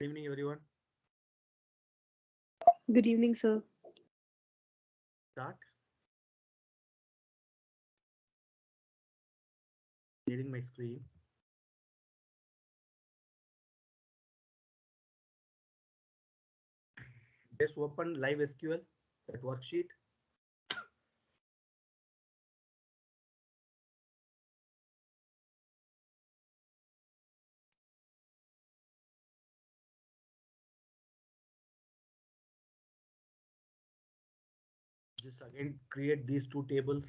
Good evening, everyone. Good evening, sir. Start sharing my screen. Just open live SQL, that worksheet. Just again create these two tables.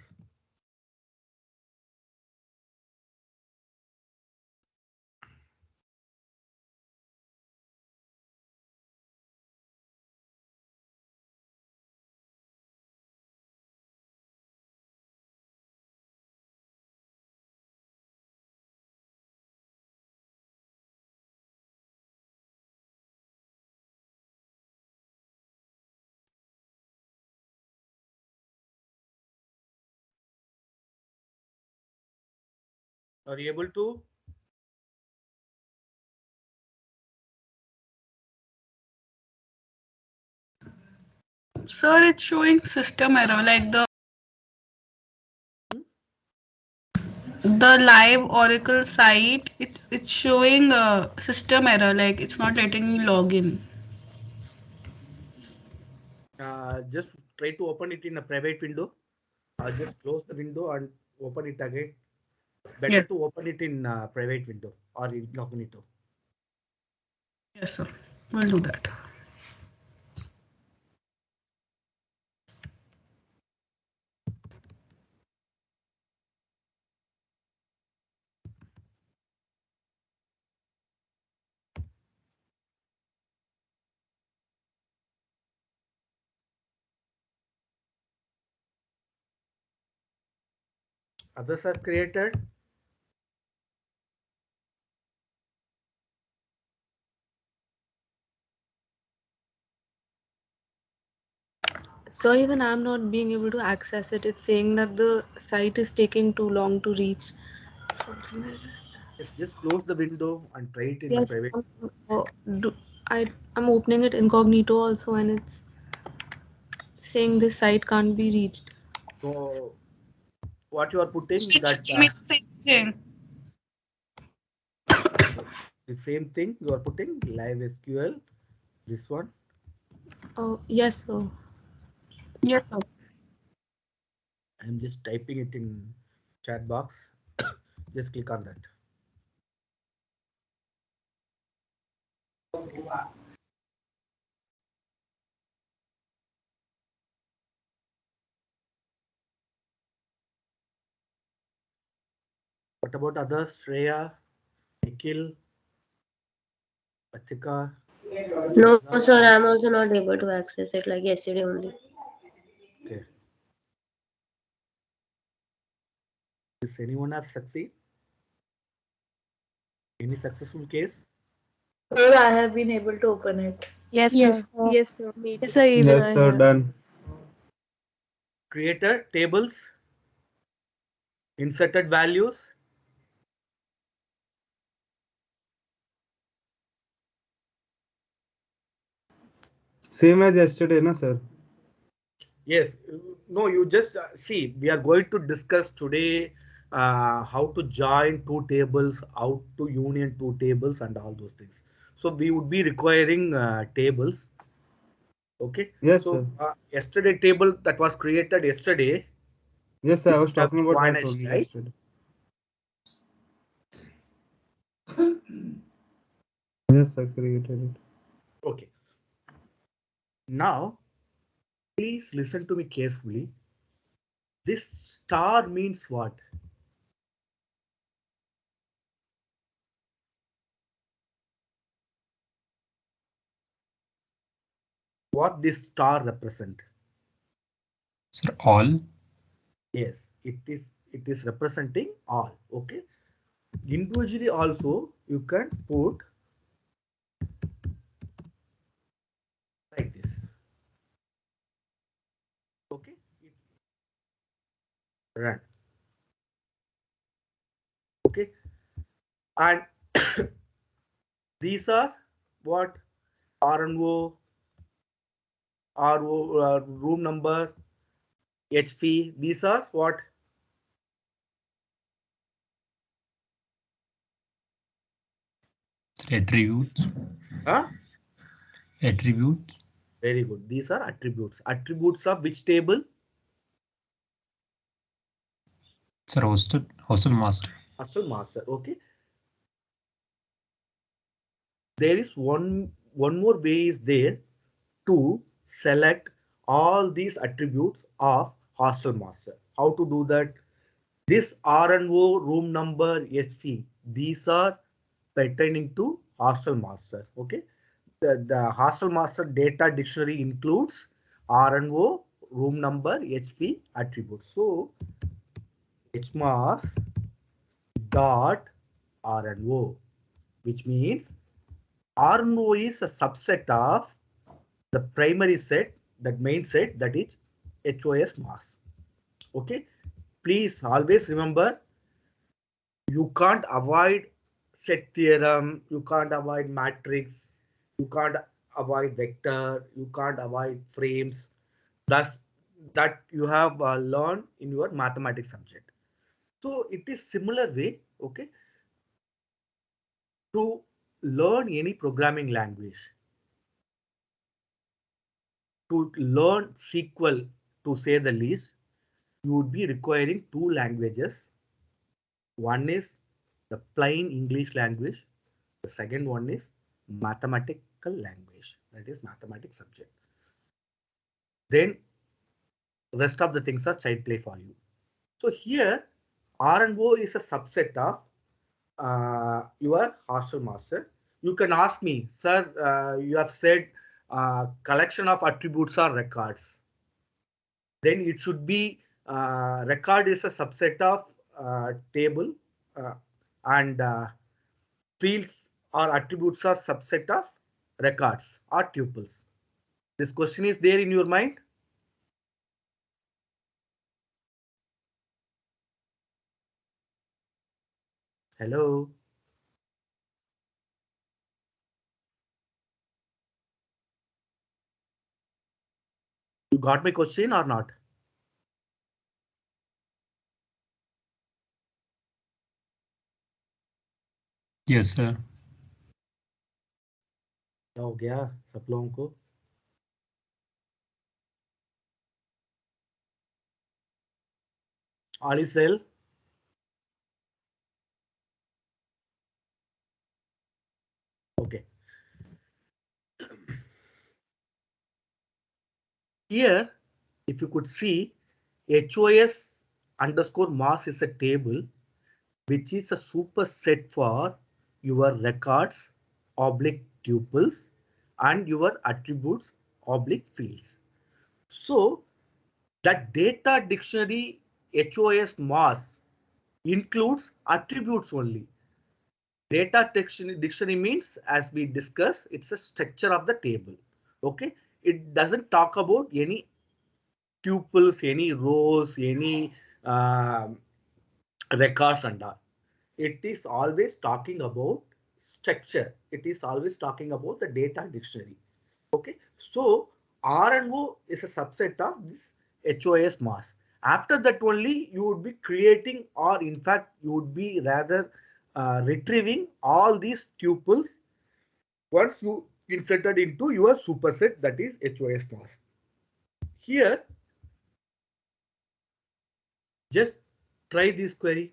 Are you able to? Sir, it's showing system error, like the live Oracle site. It's showing a system error, like it's not letting me log in. Just try to open it in a private window. Just close the window and open it again. It's better Yes, to open it in private window or incognito. yes, sir. We'll do that. Others are created. So even I'm not being able to access it. It's saying that the site is taking too long to reach. Something like that. Just close the window and try it in a Yes, private. oh, I'm opening it incognito also, and it's saying this site can't be reached. So what you are putting It's that showing me the same thing. the same thing you are putting live SQL. This one. Oh yes, sir. Yes, sir. I'm just typing it in chat box. Just click on that. What about others? Shreya, Nikhil, Patrika. No, sir, I'm also not able to access it like yesterday only. Okay. Does anyone have succeed? Any successful case? Sir, I have been able to open it. Yes, sir. Yes, sir. Yes, sir. Me Yes, too. sir. Even Yes, I sir, have. done. Created tables, inserted values. Same as yesterday, na, sir? Yes. No, you just see, we are going to discuss today how to join two tables, how to union two tables, and all those things. So we would be requiring tables. Okay. Yes, So sir. yesterday table that was created yesterday Yes, sir, I was would have talking been about that vanished, only right? yesterday. Yes, sir, created it. Okay. Now, please listen to me carefully. This star means what? What this star represent? Sir, all. Yes, it is representing all. Okay. Individually also you can put like this. Okay. Run. Okay. And these are what? RNO, RO, room number, HV. These are what? Attributes. Huh? Attributes. Very good. These are attributes. Attributes of which table? Sir, hostel master. Hustle master. Okay. There is one more way is there to select all these attributes of hostel master. How to do that? This RNO, room number, HC, these are pertaining to hostel master. Okay. The hostel master data dictionary includes RNO, room number, HV attributes. So HMAS dot RNO, which means RNO is a subset of the primary set, that main set, that is HOS mass. Okay. Please always remember, you can't avoid set theorem, you can't avoid matrix, you can't avoid vector, you can't avoid frames. That's that you have learned in your mathematics subject. So it is similar way, okay, to learn any programming language, to learn SQL, to say the least, you would be requiring two languages. One is the plain English language. The second one is mathematical language, that is mathematics subject. Then rest of the things are child play for you. So here RNO is a subset of your hostel master. You can ask me, sir, you have said collection of attributes are records. Then it should be record is a subset of table, and fields or attributes are subset of records or tuples. This question is there in your mind? Hello. You got my question or not? Yes, sir. क्या हो गया सब लोगों को? All is well? Okay. Here, if you could see, HOS underscore mass is a table which is a superset for your records, oblique tuples, and your attributes, oblique fields. So that data dictionary HOS mass includes attributes only. Data dictionary means, as we discussed, it's a structure of the table. Okay, it doesn't talk about any tuples, any rows, any records and all. It is always talking about structure. It is always talking about the data dictionary. Okay, so RNO is a subset of this HOS mass. After that only you would be creating, or in fact you would be rather retrieving all these tuples once you inserted into your superset, that is HOS mass. Here, just try this query.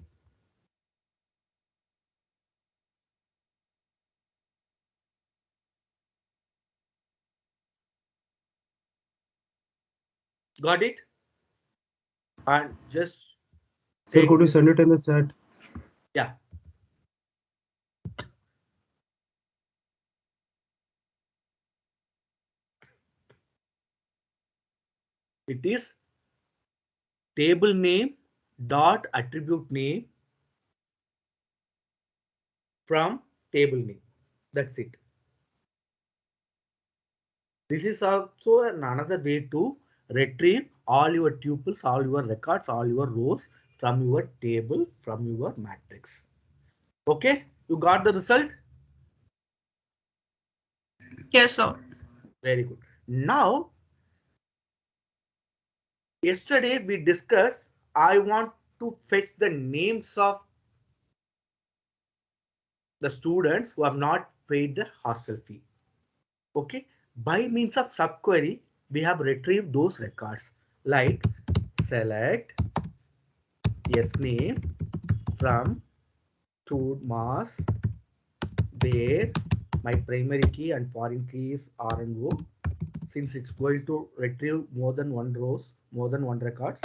Got it? And just Sir, take could you this. send it in the chat? Yeah. It is table name dot attribute name from table name. That's it. This is also another way to retrieve all your tuples, all your records, all your rows from your table, from your matrix. Okay, you got the result? Yes, sir. Very good. Now, yesterday we discussed, I want to fetch the names of the students who have not paid the hostel fee. Okay. By means of subquery, we have retrieved those records like select yes name from stud mass where my primary key and foreign key is R and O. Since it's going to retrieve more than one rows, more than one records,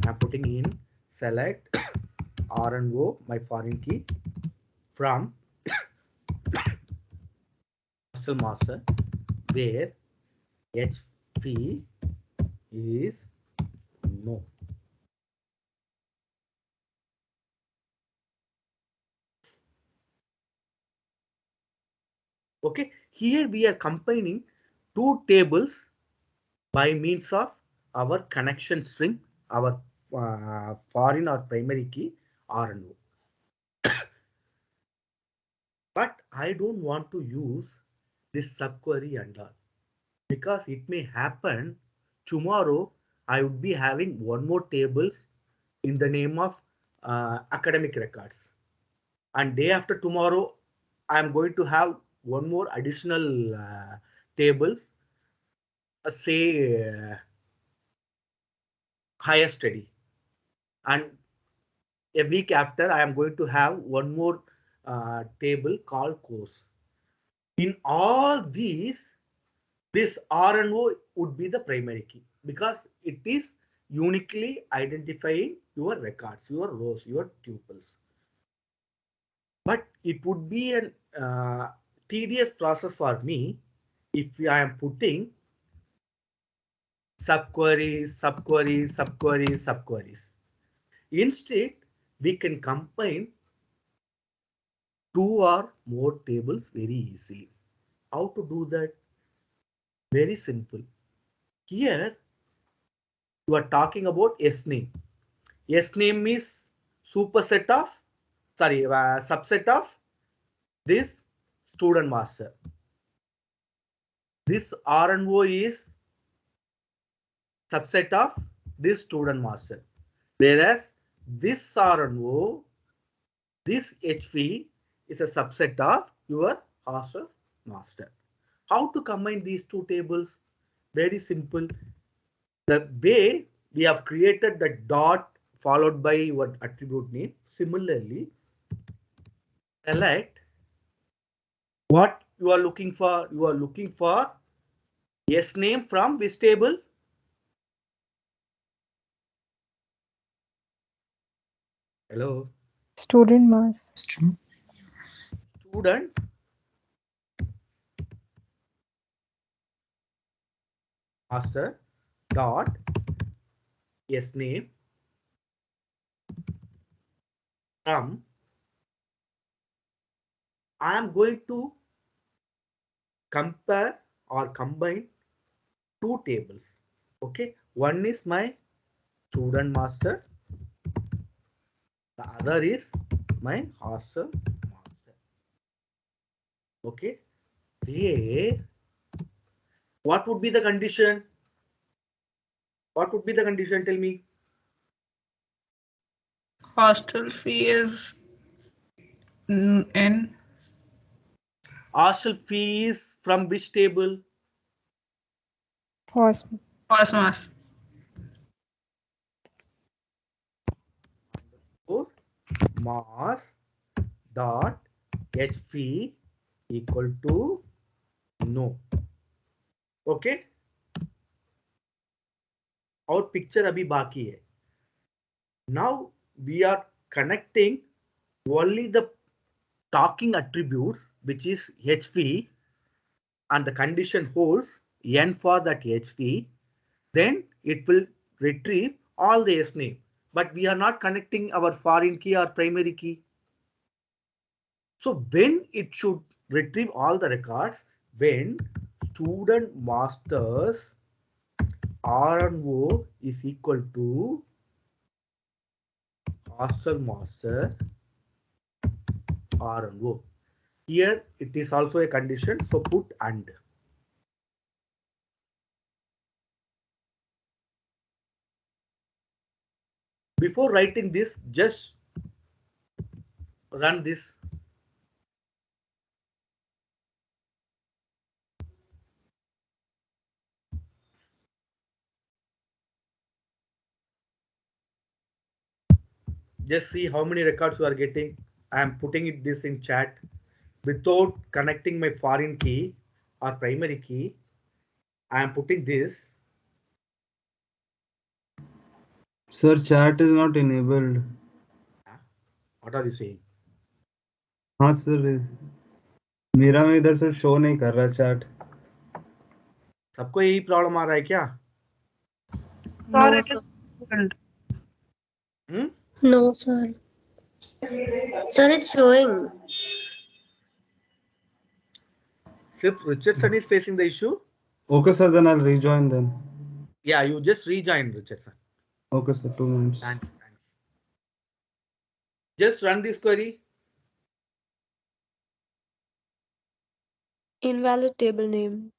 I'm putting in select R and O, my foreign key from hostel master where HP is no. Okay, here we are combining two tables by means of our connection string, our foreign or primary key R and O. But I don't want to use this subquery and all because it may happen tomorrow. I would be having one more tables in the name of academic records, and day after tomorrow I am going to have one more additional tables, say higher study, and a week after I am going to have one more table called course. In all these, this R and O would be the primary key because it is uniquely identifying your records, your rows, your tuples. But it would be an tedious process for me if I am putting subqueries, subqueries, subqueries, subqueries. Instead, we can combine two or more tables very easily. How to do that? Very simple. Here, you are talking about S name. S name is superset of, sorry, subset of this student master. This R and O is subset of this student master. Whereas this R and O, this HV is a subset of your hostel master. How to combine these two tables? Very simple. The way we have created the dot followed by your attribute name. Similarly, select what you are looking for. You are looking for yes name from which table? Hello. Student mass. Student. Student master dot yes name from. I am going to compare or combine two tables. Okay, one is my student master, the other is my hostel master. Okay, there, what would be the condition? What would be the condition? Tell me. Hostel fee is N. Hostel fees from which table? Horse. Cosmos. Or mass dot h fee equal to no. Okay, और picture अभी बाकी है. Now we are connecting only the talking attributes, which is HV, and the condition holds n for that HV, then it will retrieve all the S name. But we are not connecting our foreign key or primary key. So when it should retrieve all the records, when student masters R and O is equal to hostel master R and O. Here it is also a condition, so put and. Before writing this, just run this. Just see how many records you are getting. I am putting it this in chat without connecting my foreign key or primary key. I am putting this. Sir, chat is not enabled. What are you saying? हाँ sir, मेरा में इधर से show नहीं कर रहा chat. सबको यही प्रॉब्लम आ रहा है क्या? Sir, No, it sir. is filled. Hmm? No, sir. Sir, it's showing. If Richardson is facing the issue, Okay, sir, then I'll rejoin then. yeah, you just rejoin Richardson. Okay, sir, 2 minutes. Thanks. Just run this query. Invalid table name.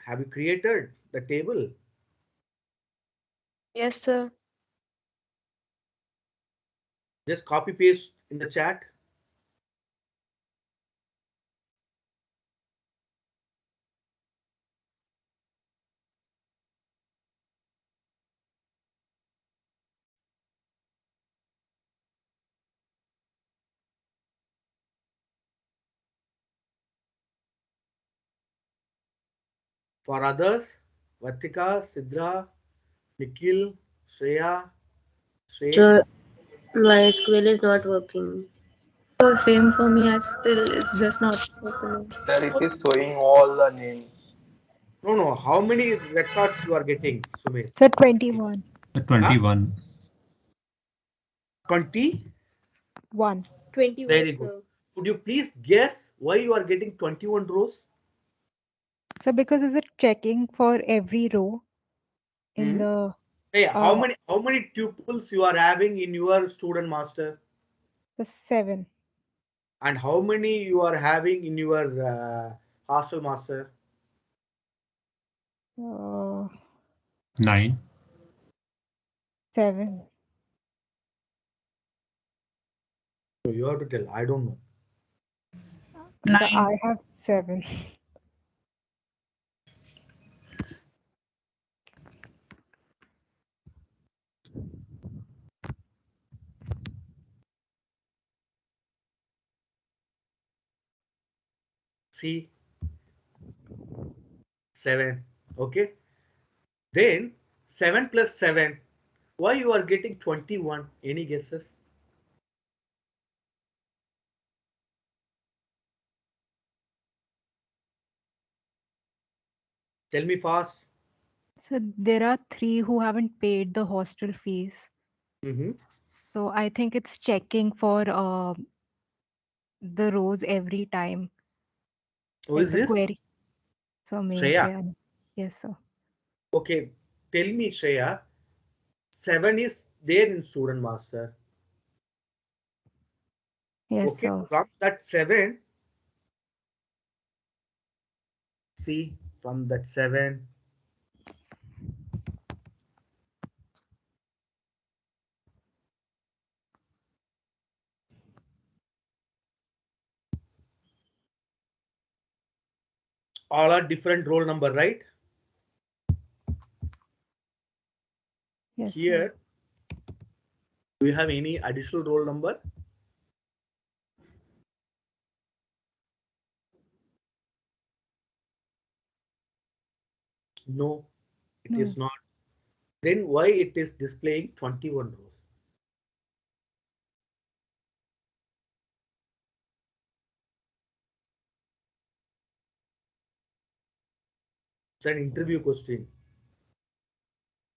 Have you created the table? Yes, sir. Just copy paste in the chat. For others, Vatika, Sidra, Nikhil, Shreya, Shresh. Sir, my SQL is not working. So same for me. I still it's just not opening. Sir, it is showing all the names. No. How many records you are getting, Sumit? Sir, 21. 21. 20? 1. 21, Very good. sir. Could you please guess why you are getting 21 rows? So because is it checking for every row in Hmm? the Hey, how uh many tuples you are having in your student master? the 7. And how many you are having in your hostel master? 9. 7. So you have to tell. I don't know. So 9. I have 7. See, 7. Okay. Then 7 plus 7. Why you are getting 21? Any guesses? Tell me fast. So there are 3 who haven't paid the hostel fees. Mm-hmm. So I think it's checking for the rows every time, Who like is the this? query. So me, Shreya. Shreya. Yes, sir. Okay. Tell me, Shreya. 7 is there in student master. Yes, Okay. sir. From that 7, see, from that 7, all are different roll number, right? Yes, sir. Here, do you have any additional roll number? No, it No. is not. Then why it is displaying 21 rows? It's an interview question.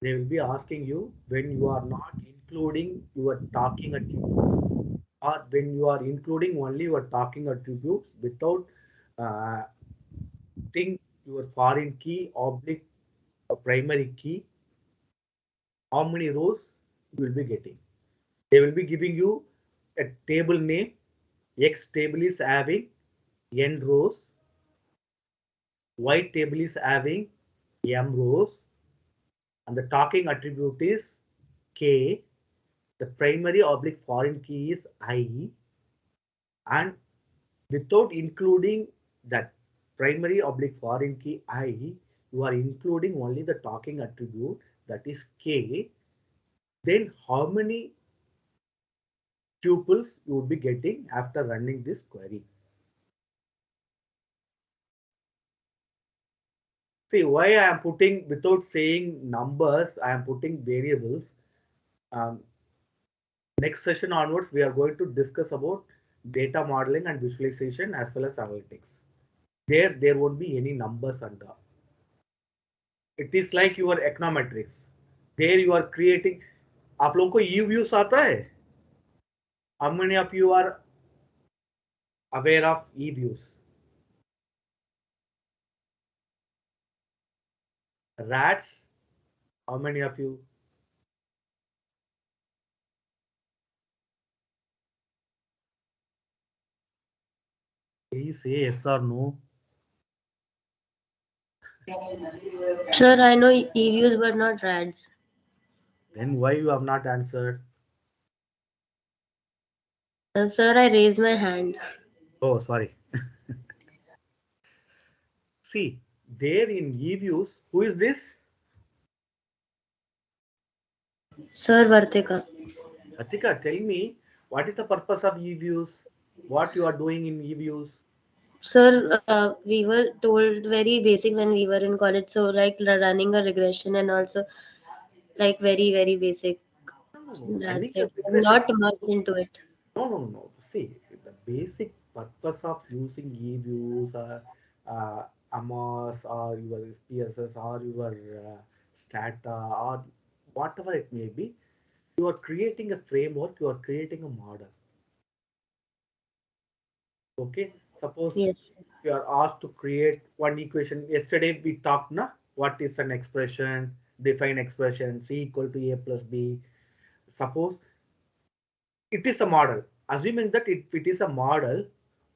They will be asking you when you are not including your talking attributes, or when you are including only your talking attributes without uh, think your foreign key oblique a primary key, how many rows you will be getting. They will be giving you a table name. X table is having n rows, Y table is having m rows, and the talking attribute is K, the primary oblique foreign key is I, and without including that primary oblique foreign key I, you are including only the talking attribute, that is K, then how many tuples you would be getting after running this query? See why I am putting, without saying numbers, I am putting variables. Um, Next session onwards, we are going to discuss about data modeling and visualization as well as analytics. There won't be any numbers under. It is like your econometrics. There you are creating. आप लोगों को ई views आता है? How many of you are aware of e views? Rats. How many of you? Please say yes or no. Sir, I know EVs but not RADs. Then why you have not answered? Sir, I raised my hand. Oh, sorry. See, there in e views, who is this? Sir, Vartika. Atika, tell me, what is the purpose of e views? What you are doing in e views? Sir, we were told very basic when we were in college. So, like running a regression and also like very, very basic. No, That's running a it. regression. Not much into it. No. See, the basic purpose of using e-views, AMOS or your SPSS or your Stata or whatever it may be, you are creating a framework, you are creating a model. Okay, suppose Yes. you are asked to create one equation. Yesterday we talked, na, what is an expression, define expression, C equal to A plus B. Suppose it is a model. Assuming that if it is a model,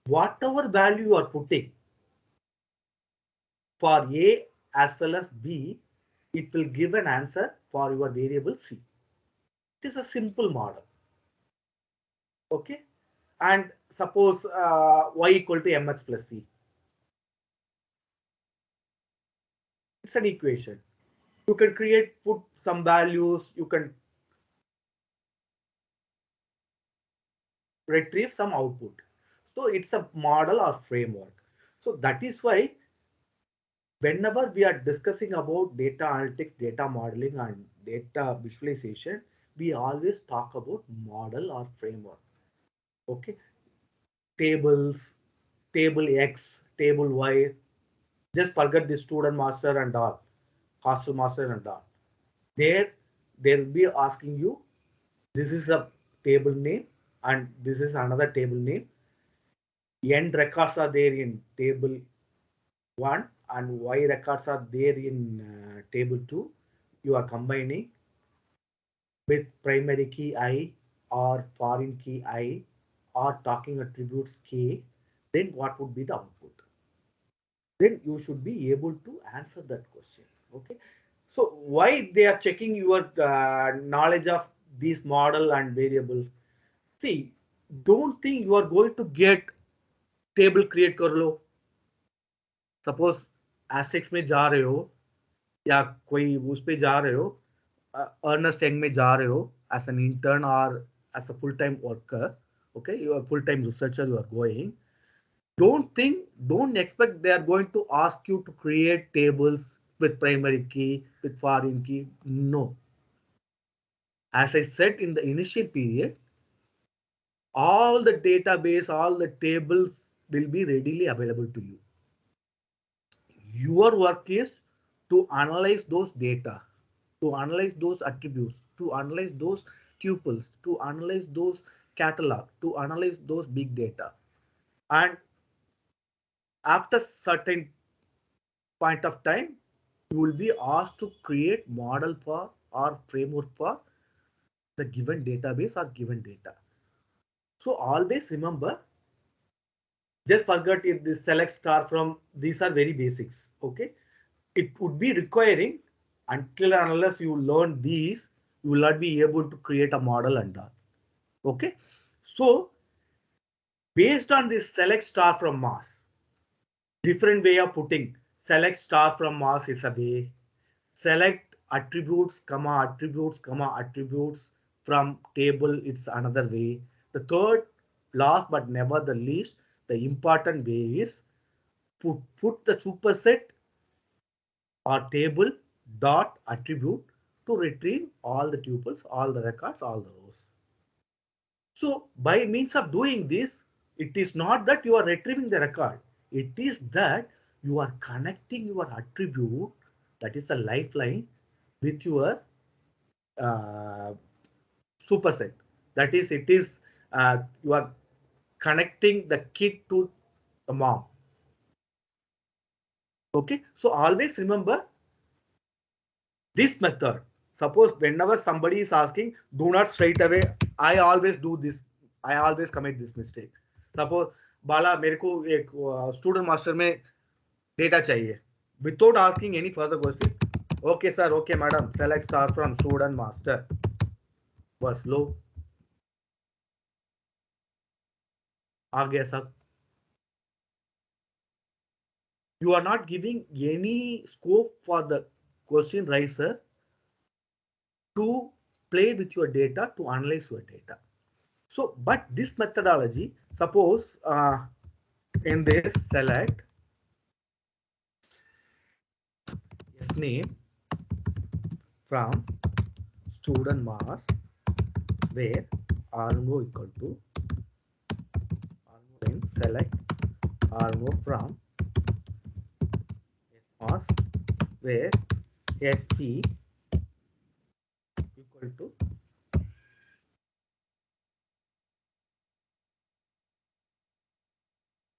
whatever value you are putting for A as well as B, it will give an answer for your variable C. It is a simple model. Okay. And suppose y equal to mx plus c. It's an equation. You can create, put some values, you can retrieve some output. So it's a model or framework. So that is why whenever we are discussing about data analytics, data modeling, and data visualization, we always talk about model or framework. Okay, tables, table X, table Y. Just forget the student master and all, hostel master and all. There, they'll be asking you, this is a table name and this is another table name. N records are there in table 1 and Y records are there in table 2. You are combining with primary key I or foreign key I or talking attributes K, then what would be the output? Then you should be able to answer that question. Okay. So why they are checking your knowledge of these model and variable? See, don't think you are going to get table create कर लो. Suppose Aztecs में जा रहे हो या कोई उस पे जा रहे हो, अर्नस्ट यंग में जा रहे हो as an intern or as a full-time worker, okay, you are full-time researcher, you are going. Don't expect they are going to ask you to create tables with primary key, with foreign key. No. As I said in the initial period, all the database, all the tables will be readily available to you. Your work is to analyze those data, to analyze those attributes, to analyze those tuples, to analyze those catalog, to analyze those big data. And after certain point of time, you will be asked to create model for or framework for the given database or given data. So always remember, just forget if this select star from, these are very basics. Okay, it would be requiring, until and unless you learn these, you will not be able to create a model and all. Okay, so based on this select star from mass, different way of putting select star from mass is a way. Select attributes, comma attributes, comma attributes from table, it's another way. The third, last but never the least, the important way is put the superset or table dot attribute to retrieve all the tuples, all the records, all the rows. So by means of doing this, it is not that you are retrieving the record. It is that you are connecting your attribute, that is a lifeline, with your uh, superset. That is, it is you are connecting the kid to the mom. Okay, so always remember this method. Suppose whenever somebody is asking, do not straight away. I always do this. I always commit this mistake. Suppose बाला मेरे को एक student master में data चाहिए without asking any further question. Okay sir, okay madam, select star from student master. बस लो आ गया सब. You are not giving any scope for the question raiser to play with your data, to analyze your data. So, but this methodology, suppose in this select yes name from student mass where rmo equal to rmo in select rmo from mass where sc equal to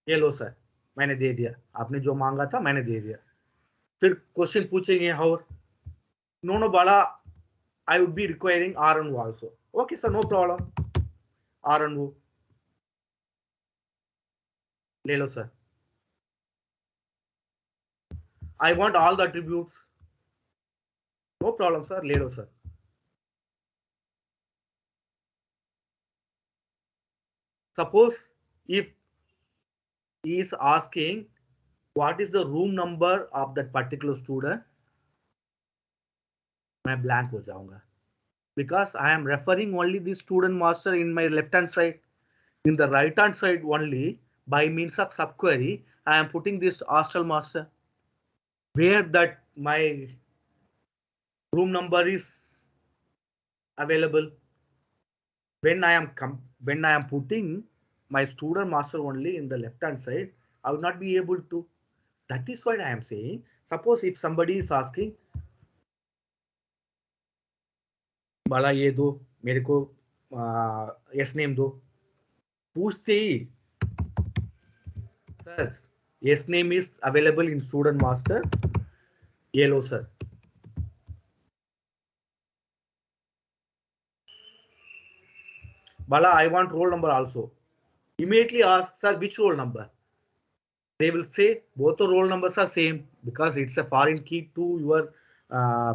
ये लो sir मैंने दे दिया, आपने जो मांगा था मैंने दे दिया. फिर क्वेश्चन पूछेंगे हाउ नो नो बाला I would be requiring RNO also. Okay, sir, no problem. RNO. ले लो sir. I want all the attributes. No problem, sir. ले लो sir. Suppose if he is asking what is the room number of that particular student, मैं blank हो जाऊंगा. Because I am referring only the student master in my left hand side. In the right hand side only, by means of subquery, I am putting this hostel master. Where that my room number is available. When I am putting my student master only in the left hand side, I will not be able to. That is what I am saying. Suppose if somebody is asking, बाला ये दो मेरे को yes name दो, पूछते ही sir yes name is available in student master, ये लो sir. Bala, I want roll number also. Immediately ask, sir, which roll number? They will say both the roll numbers are same because it's a foreign key to your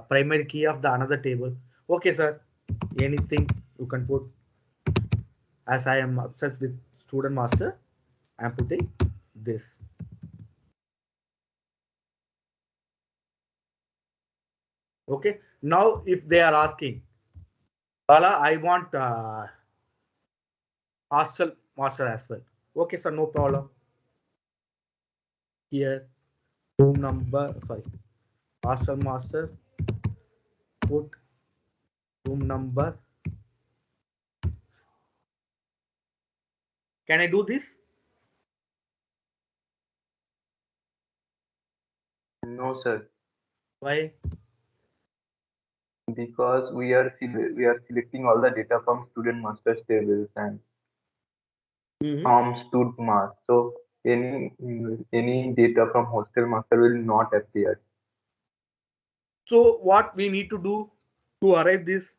primary key of the another table. Okay, sir. Anything you can put. As I am obsessed with student master, I am putting this. Okay. Now, if they are asking, Bala, I want hostel master as well. Okay, sir. No problem. Here, room number. Sorry, hostel master. Put room number. Can I do this? No, sir. Why? Because we are selecting all the data from student master tables and from student master. So any data from hostel master will not appear. So what we need to do to arrive this?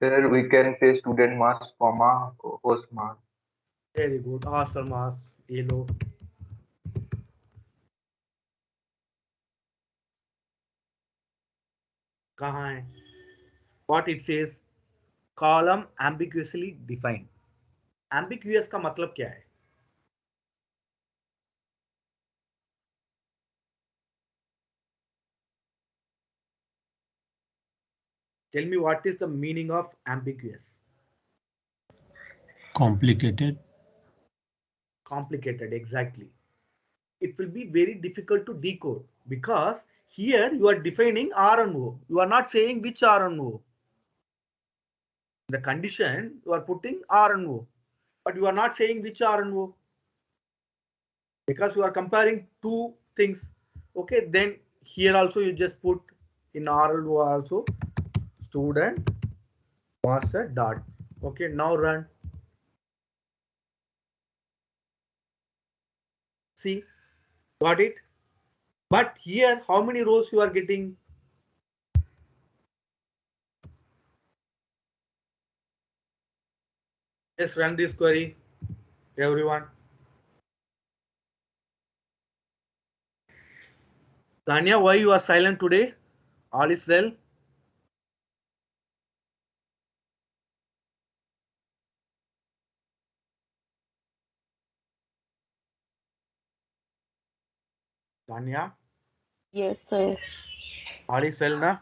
There we can say student mass, comma, host mass. Very good. Awesome, mass, yellow. कहाँ है? What it says? Column ambiguously defined. Ambiguous का मतलब क्या है? Tell me what is the meaning of ambiguous? Complicated. Complicated, exactly. It will be very difficult to decode because here you are defining R and O. You are not saying which R and O. The condition you are putting R and O, but you are not saying which R and O because you are comparing two things. Okay, then here also you just put in R and O also student master dot. Okay, now run. See, got it? But here, how many rows you are getting? Just run this query, everyone. Tanya, why you are silent today? All is well? Tanya, Yes, sir. all is well na?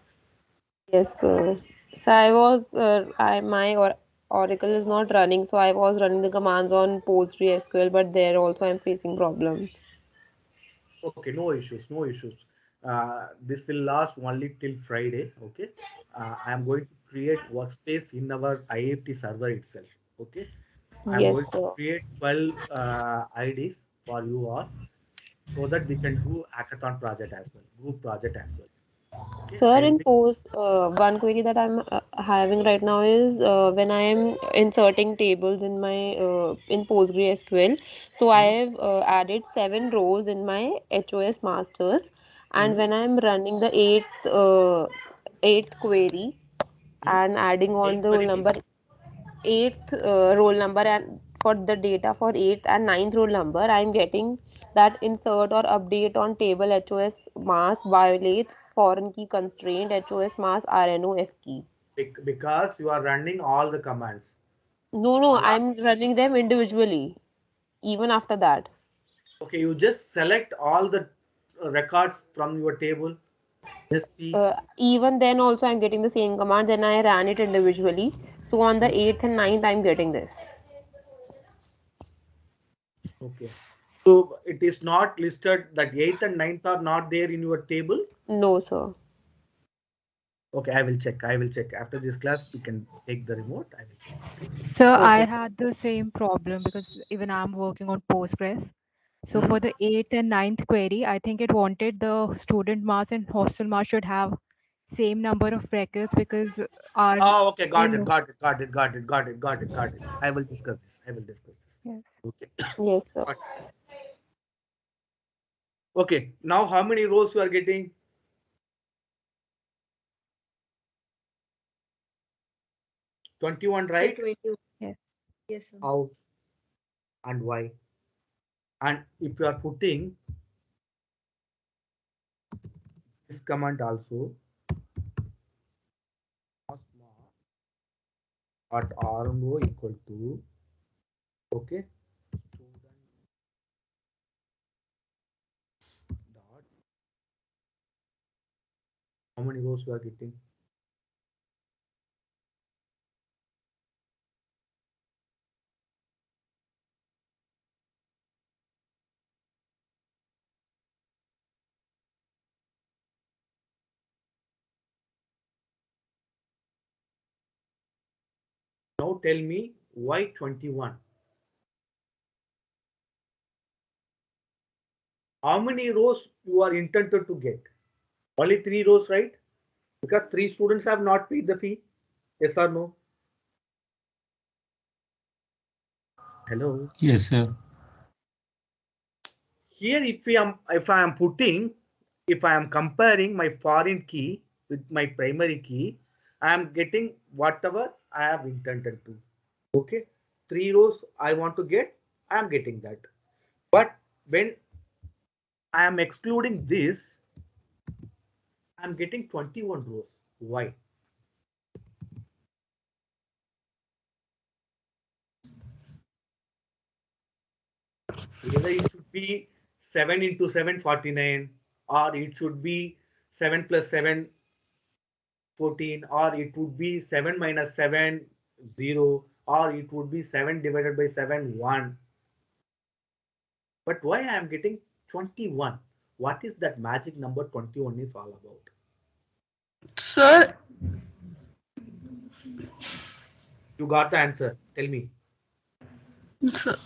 Yes, sir. So I was, my Oracle is not running, so I was running the commands on PostgreSQL, but there also I'm facing problems. Okay, no issues, no issues. This will last only till Friday. Okay, I am going to create workspace in our IFT server itself. Okay, I am Yes, going to sir. create 12 IDs for you all so that we can do hackathon project as well, group project as well. Okay, Sir, I will in make. post, one query that I'm having right now is when I am inserting tables in my in PostgreSQL. So I Hmm, have added 7 rows in my HOS masters, and hmm, when I'm running the eighth query hmm. and adding on Eight the roll query number, means eighth roll number, and for the data for eighth and ninth roll number, I'm getting that insert or update on table HOS mass violates foreign key constraint HOS mass RNOF key. because you are running all the commands. No, no, You are I'm running them individually, even after that. okay. You just select all the records from your table. Just see. Even then, also, I'm getting the same command. Then I ran it individually. So on the Hmm, 8th and ninth, I'm getting this. okay. So it is not listed that eighth and ninth are not there in your table. No, sir. Okay, I will check. I will check after this class. We can take the remote. I will check. Okay. So I Okay. had the same problem because even I'm working on Postgres. So Hmm? for the 8th and ninth query, I think it wanted the student mass and hostel mass should have same number of records because our Oh, okay. Got it. in Got it. Got it. Got it. Got it. Got it. Got it. I will discuss this. I will discuss this. yes. Okay. Yes, sir. Got it. Okay. Now, how many rows you are getting? 21, So right? 20. Yes. Yes, sir. How and why? And if you are putting this command also, at RMO equal to, okay, student dot, how many rows you are getting? Now tell me why 21? How many rows you are intended to get? Only 3 rows, right? Because 3 students have not paid the fee. Yes or no? Hello. Yes, sir. Here, if I am comparing my foreign key with my primary key, I am getting whatever I have intended to. Okay, 3 rows I want to get, I am getting that. But when I am excluding this, I am getting 21 rows. Why? Either it should be 7 into 7, 49, or it should be 7 plus 7, 14, or it would be 7 minus 7, 0, or it would be 7 divided by 7, 1. But why I am getting 21? What is that magic number 21 is all about? Sir, You got the answer. Tell me. sir,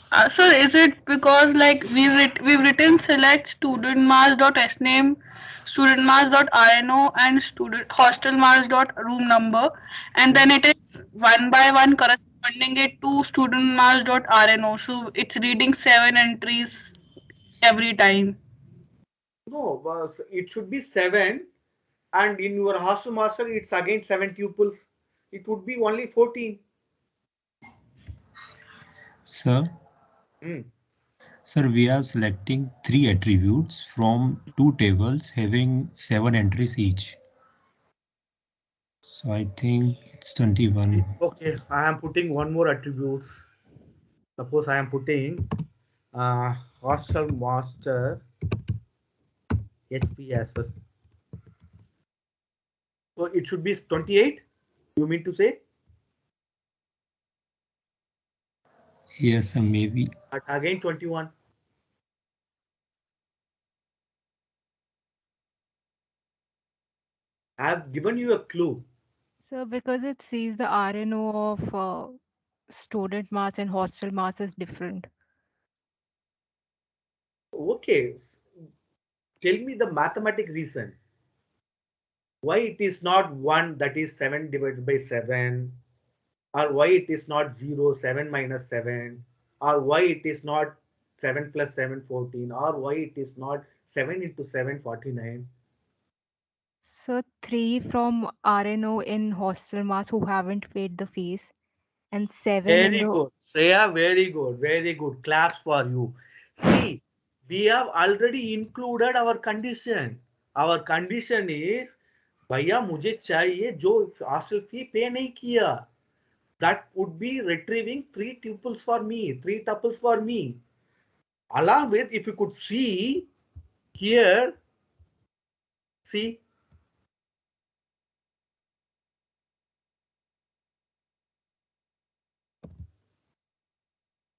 is it because like we've written select student mass dot sname, student mass dot rno, and student hostel mass dot room number, and then it is one by one corresponding it to student mass dot rno. So it's reading 7 entries every time. No, it should be 7, and in your hostel master, it's again 7 tuples. It would be only 14. Sir, Hmm. sir, we are selecting 3 attributes from 2 tables having 7 entries each. So I think it's 21. Okay, I am putting one more attributes. Suppose I am putting hostel master HP as well. So it should be 28. You mean to say? Yes, sir, maybe. But again 21. I have given you a clue. So because it sees the RNO of student mass and hostel mass is different. Okay, tell me the mathematic reason. Why it is not 1, that is 7 divided by 7, or why it is not 0, 7 minus 7, or why it is not 7 plus 7, 14, or why it is not 7 into 7, 49. So 3 from RNO in hostel mass who haven't paid the fees, and 7 in Very the good. Shreya, very good. Very good. Claps for you. See, we have already included our condition. Our condition is भैया मुझे चाहिए जो hostel fee पे नहीं किया. That would be retrieving 3 tuples for me, 3 tuples for me. Along with, if you could see here, see,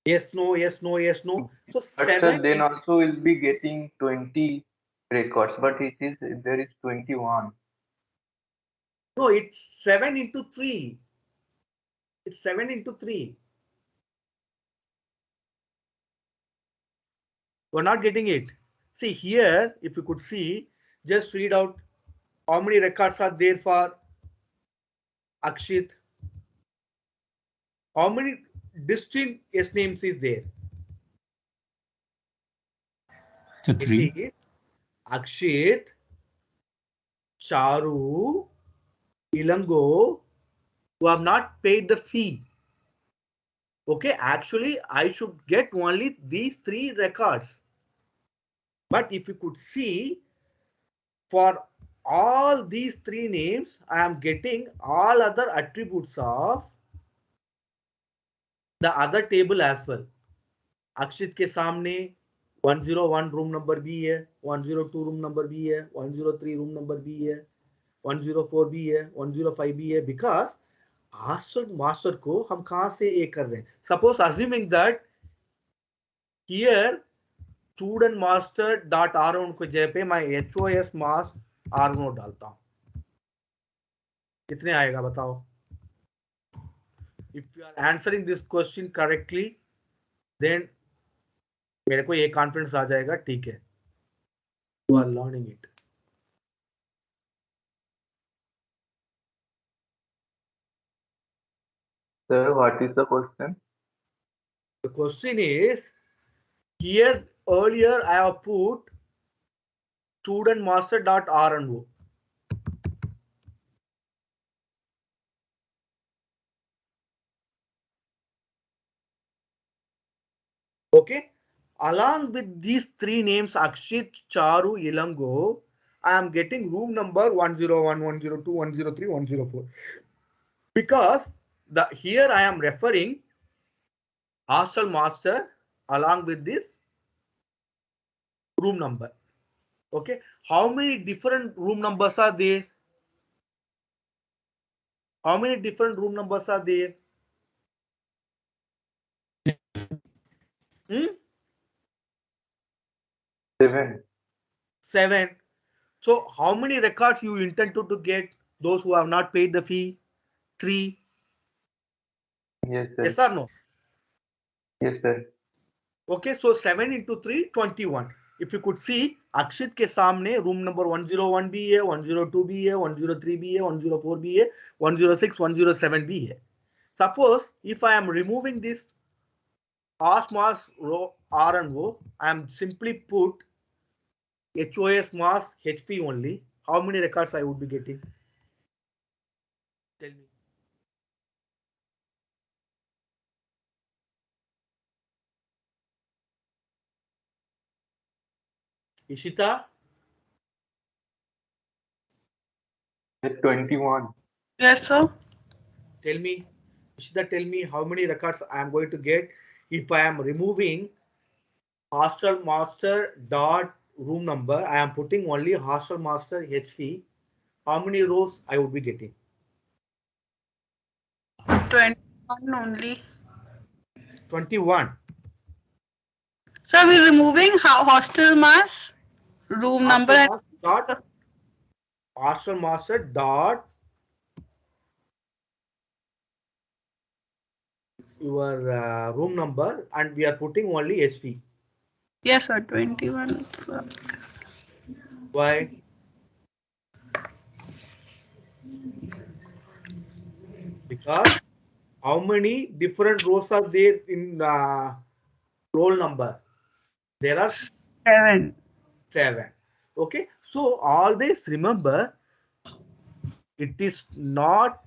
yes, no, yes, no, yes, no. So But sir, 7 then into, also will be getting 20 records, but it is there is 21. no, it's 7 into 3. It's 7 into 3. We're not getting it. See here, if you could see, just read out how many records are there for Akshit. How many distinct S names is there? So It 3. is Akshit, Charu, Ilango, who have not paid the fee. Okay, actually, I should get only these 3 records. But if you could see, for all these 3 names, I am getting all other attributes of the other table as well. अक्षित के सामने 101 room number भी है, 102 room number भी है, 103 room number भी है, 104 भी है, 105 भी है. बिकॉज मास्टर को हम कहां से ए कर रहे हैं? Suppose assuming that here student master dot R one को जगह पे मैं H O S mass R one डालता हूं. कितने आएगा बताओ? If you are answering this question correctly, then मेरे को ये कॉन्फिडेंस आ जाएगा, ठीक है, you are learning it. Sir, what is the question? The question is, here earlier I have put student master dot rno. Okay, along with these 3 names Akshit, Charu, Ilango, I am getting room number 101, 102, 103, 104 because here I am referring hostel master along with this room number. Okay, how many different room numbers are there? How many different room numbers are there? Hmm? 7. 7. So how many records you intend to get? Those who have not paid the fee? 3. Yes, sir. Yes or no? Yes, sir. Okay, so 7 into 3, 21. If you could see, Akshit के सामने room number 101 भी है, 102 भी है, 103 भी है, 104 भी है, 106, 107 भी है. Suppose if I am removing this OS mass row R and O, I am simply put HOS mass HP only. How many records I would be getting? Tell me. Ishita, 21. Yes, sir. tell me. Ishita, tell me how many records I am going to get if I am removing hostel master dot room number. I am putting only hostel master HP. How many rows I would be getting? 21 only. 21. So we're removing hostel mass, room number, Hostel and master dot hostel master dot your room number, and we are putting only HP. yes, sir, 21. Why? Because how many different rows are there in roll number? There are 7. 7. Okay, so always remember, it is not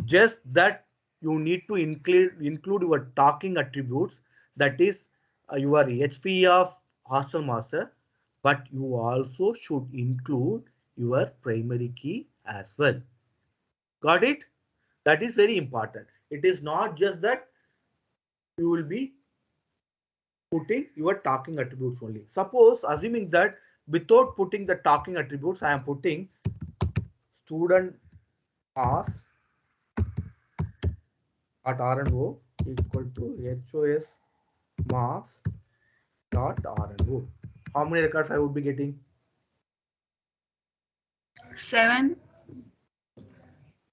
just that you need to include your talking attributes, that is your HP of hostel master, but you also should include your primary key as well. Got it? That is very important. It is not just that you will be putting your talking attributes only. Suppose assuming that without putting the talking attributes, I am putting student mass at RNO equal to HOS mass dot RNO. How many records I would be getting? 7.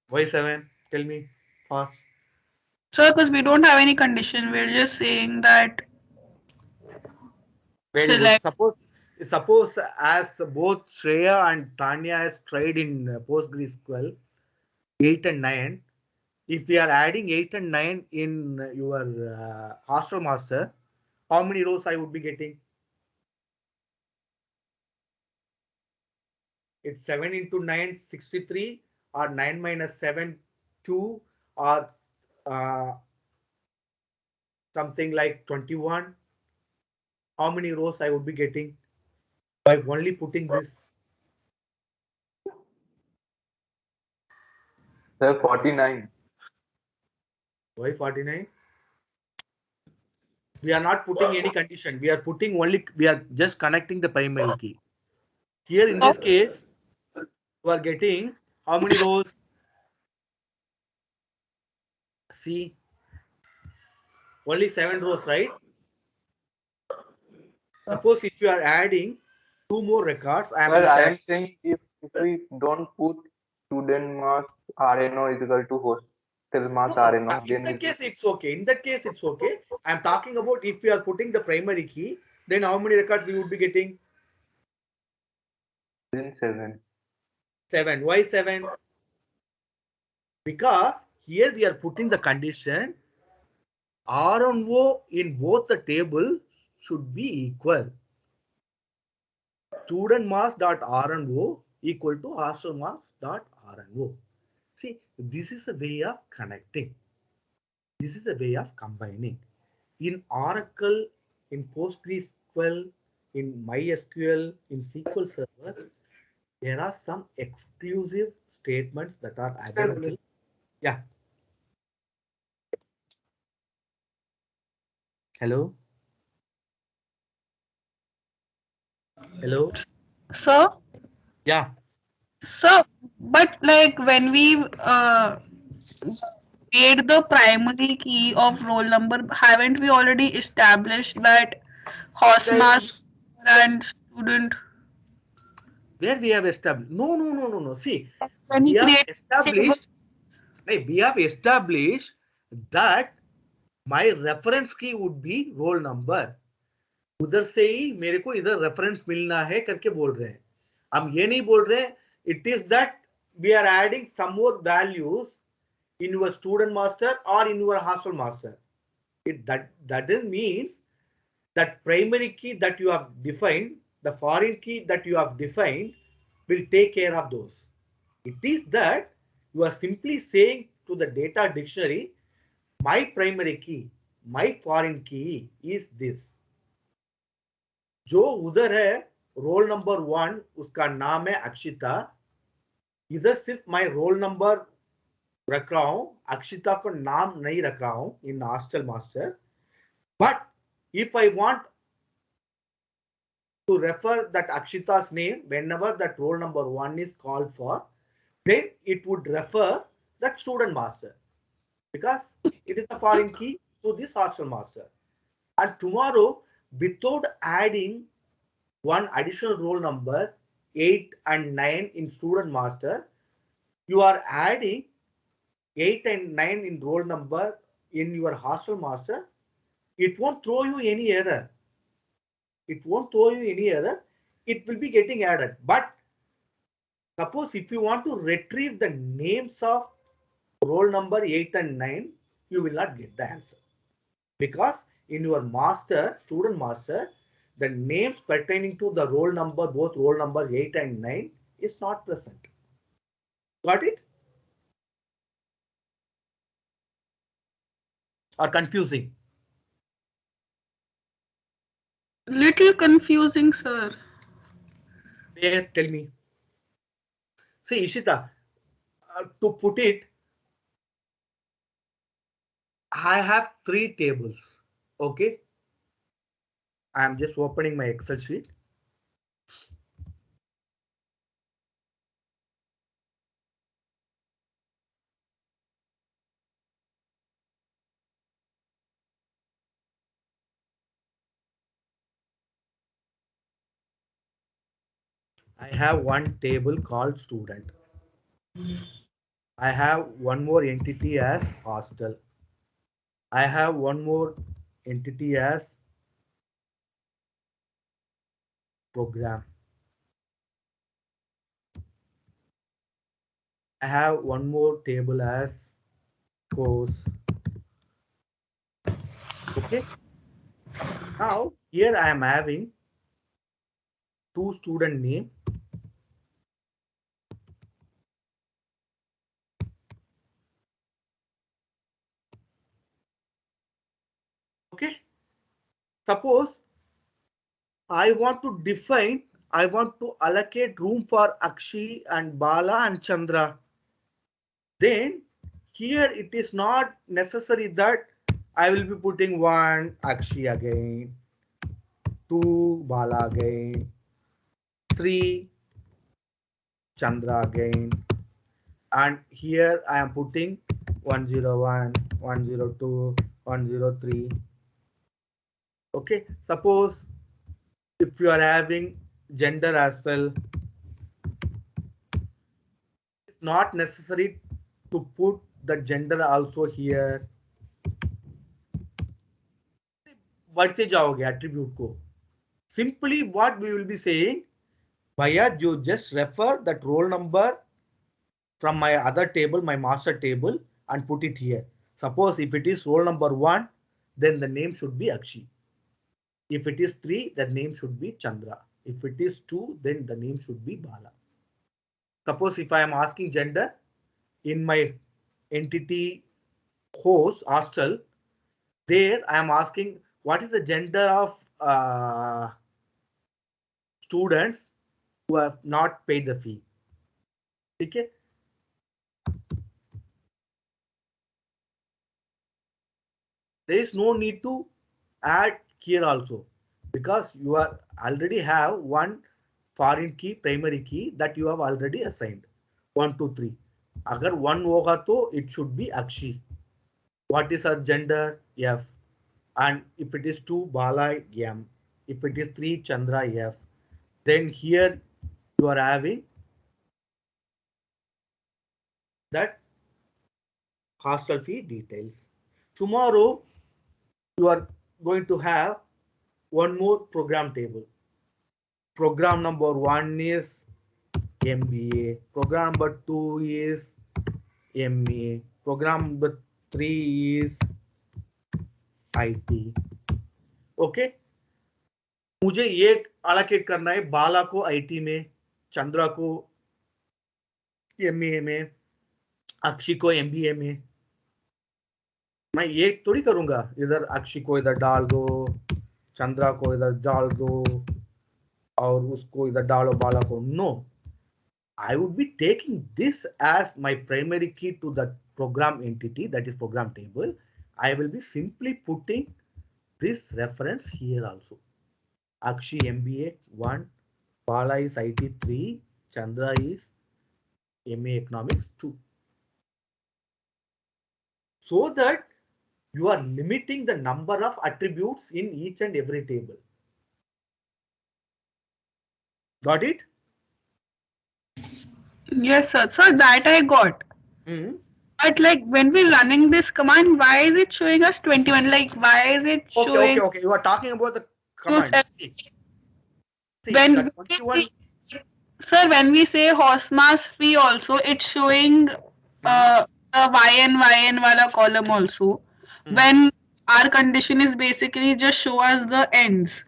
Why 7? Tell me fast. So because we don't have any condition, we're just saying that Very good. select. Suppose as both Shreya and Tanya has tried in PostgreSQL 8 and 9. If we are adding 8 and 9 in your hostel master, how many rows I would be getting? It's 7 into 9, 63, or 9 minus 7, 2, or uh, something like 21. How many rows I would be getting by only putting this? Sir, 49. Why 49? We are not putting any condition. We are putting only, we are just connecting the primary key. Here in this case, you are getting how many rows? See, only 7 rows, right? Suppose if you are adding 2 more records, I am Sir, just I adding. am saying if we don't put student mass RNO is equal to hostel mass No, RNO, in then that it case, it's okay. In that case, it's okay. I'm talking about if you are putting the primary key, then how many records we would be getting? is in 7. 7. Why 7? Because here we are putting the condition R and O in both the table should be equal. Student mass dot R and O equal to hostel mass dot R and O. See, this is a way of connecting. This is a way of combining. In Oracle, in PostgreSQL, in MySQL, in SQL Server, there are some exclusive statements that are available. Yeah. Hello. Hello. So, Yeah. so, but like when we made the primary key of roll number, haven't we already established that horse mask and student? Where we have established? No, no, no, no, no. See, When we we have create table, established. Hey, we have established that my reference key would be roll number. उधर से ही मेरे को इधर reference मिलना है करके बोल रहे हैं. हम ये नहीं बोल रहे. It is that we are adding some more values in your student master or in your hostel master. That means that primary key that you have defined, the foreign key that you have defined, will take care of those. It is that you are simply saying to the data dictionary, my primary key, my foreign key is this. जो उधर है roll number 1 उसका नाम है अक्षिता. इधर सिर्फ मैं roll number रख रहा हूं, अक्षिता को नाम नहीं रख रहा हूं in hostel master. But if I want to refer that Akshita's name whenever that roll number 1 is called for, then it would refer that student master because it is a foreign key to this hostel master. And tomorrow, without adding one additional roll number 8 and 9 in student master, you are adding 8 and 9 in roll number in your hostel master. It won't throw you any error. It won't throw you any error. It will be getting added. But suppose if you want to retrieve the names of roll number 8 and 9, you will not get the answer. Because in your master, student master, the names pertaining to the roll number, both roll number 8 and 9 is not present. Got it? Or confusing? little confusing, sir. There, tell me. See, Ishita, to put it, I have 3 tables. Okay. I am just opening my Excel sheet. I have one table called student. I have one more entity as hostel. I have one more entity as program. I have one more table as course. Okay. Now here I am having 2 student name. Okay. Suppose I want to allocate room for Akshi and Bala and Chandra. Then here it is not necessary that I will be putting 1 Akshi again, 2 Bala again, 3 Chandra again, and here I am putting 101, 102, 103. Okay, suppose if you are having gender as well, it's not necessary to put the gender also here. बढ़ते जाओगे attribute को. Simply what we will be saying, Bhaiya, you just refer that roll number from my other table, my master table, and put it here. Suppose if it is roll number 1, then the name should be Akshi. If it is 3, the name should be Chandra. If it is 2, then the name should be Bala. Suppose if I am asking gender in my entity host hostel, there I am asking what is the gender of students you have not paid the fee. Okay. There is no need to add here also, because you are already have one foreign key, primary key that you have already assigned. 1, 2, 3. अगर 1 होगा तो it should be Akshi. What is her gender? F. And if it is 2, Bala, M. If it is 3, Chandra, F. Then here you are having that hostel fee details. Tomorrow you are going to have one more program table. Program number 1 is MBA. Program number 2 is MA. Program number 3 is IT. Okay. मुझे ये allocate करना है, बाला को IT में, चंद्रा को MA में, अक्षी को MBA में. मैं ये थोड़ी करूंगा, इधर अक्षी को इधर डाल दो, चंद्रा को इधर डाल दो और उसको इधर डालो बाला को. No, I would be taking this as my primary key to the program entity, that is program table. I will be simply putting this reference here also. Akshi MBA 1, Bala is IT 3, Chandra is MA Economics 2. So that you are limiting the number of attributes in each and every table. Got it? Yes, sir. So that I got. But like when we're running this command, why is it showing us 21? Like why is it showing? Okay. You are talking about the command. See, when that 21. Sir, when we say horse mass fee also, it's showing the YN wala column also. When our condition is basically just show us the ends.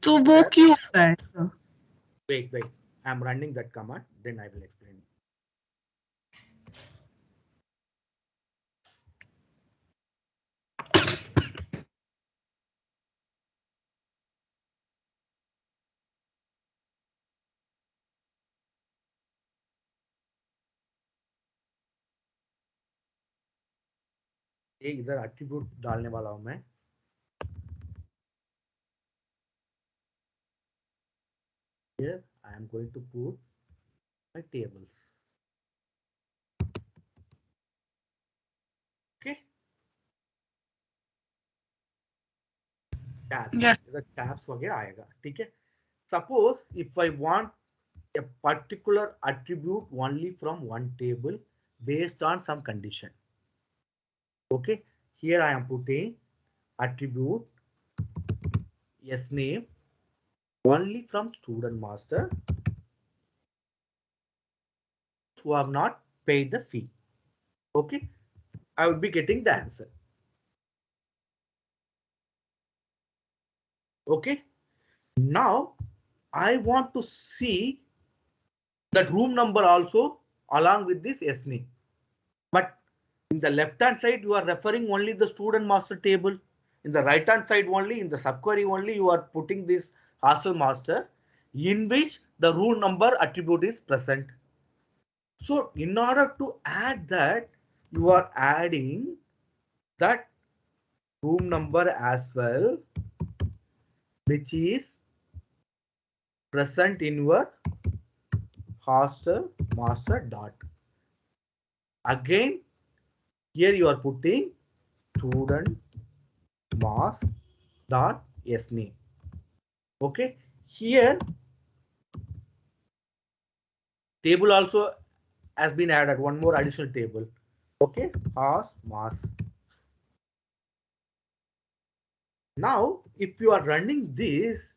So वो क्यों होता है? Wait. I'm running that command. Then I will explain. इधर attribute डालने वाला हूं मैं. Here I am going to put my tables. Okay. Tabs. Yes. इधर tabs वगैरह आएगा. ठीक है. Suppose if I want a particular attribute only from one table based on some condition. Okay. Here I am putting attribute yes name only from student master who have not paid the fee. Okay. I would be getting the answer. Okay. Now I want to see that room number also along with this S name. But in the left hand side, you are referring only the student master table. In the right hand side only, in the subquery only, you are putting this hostel master in which the room number attribute is present. So in order to add that, you are adding that room number as well, which is present in your hostel master dot. Again, here you are putting student mass dot sname. Okay, here table also has been added, one more additional table. Okay, host mass. Now if you are running this,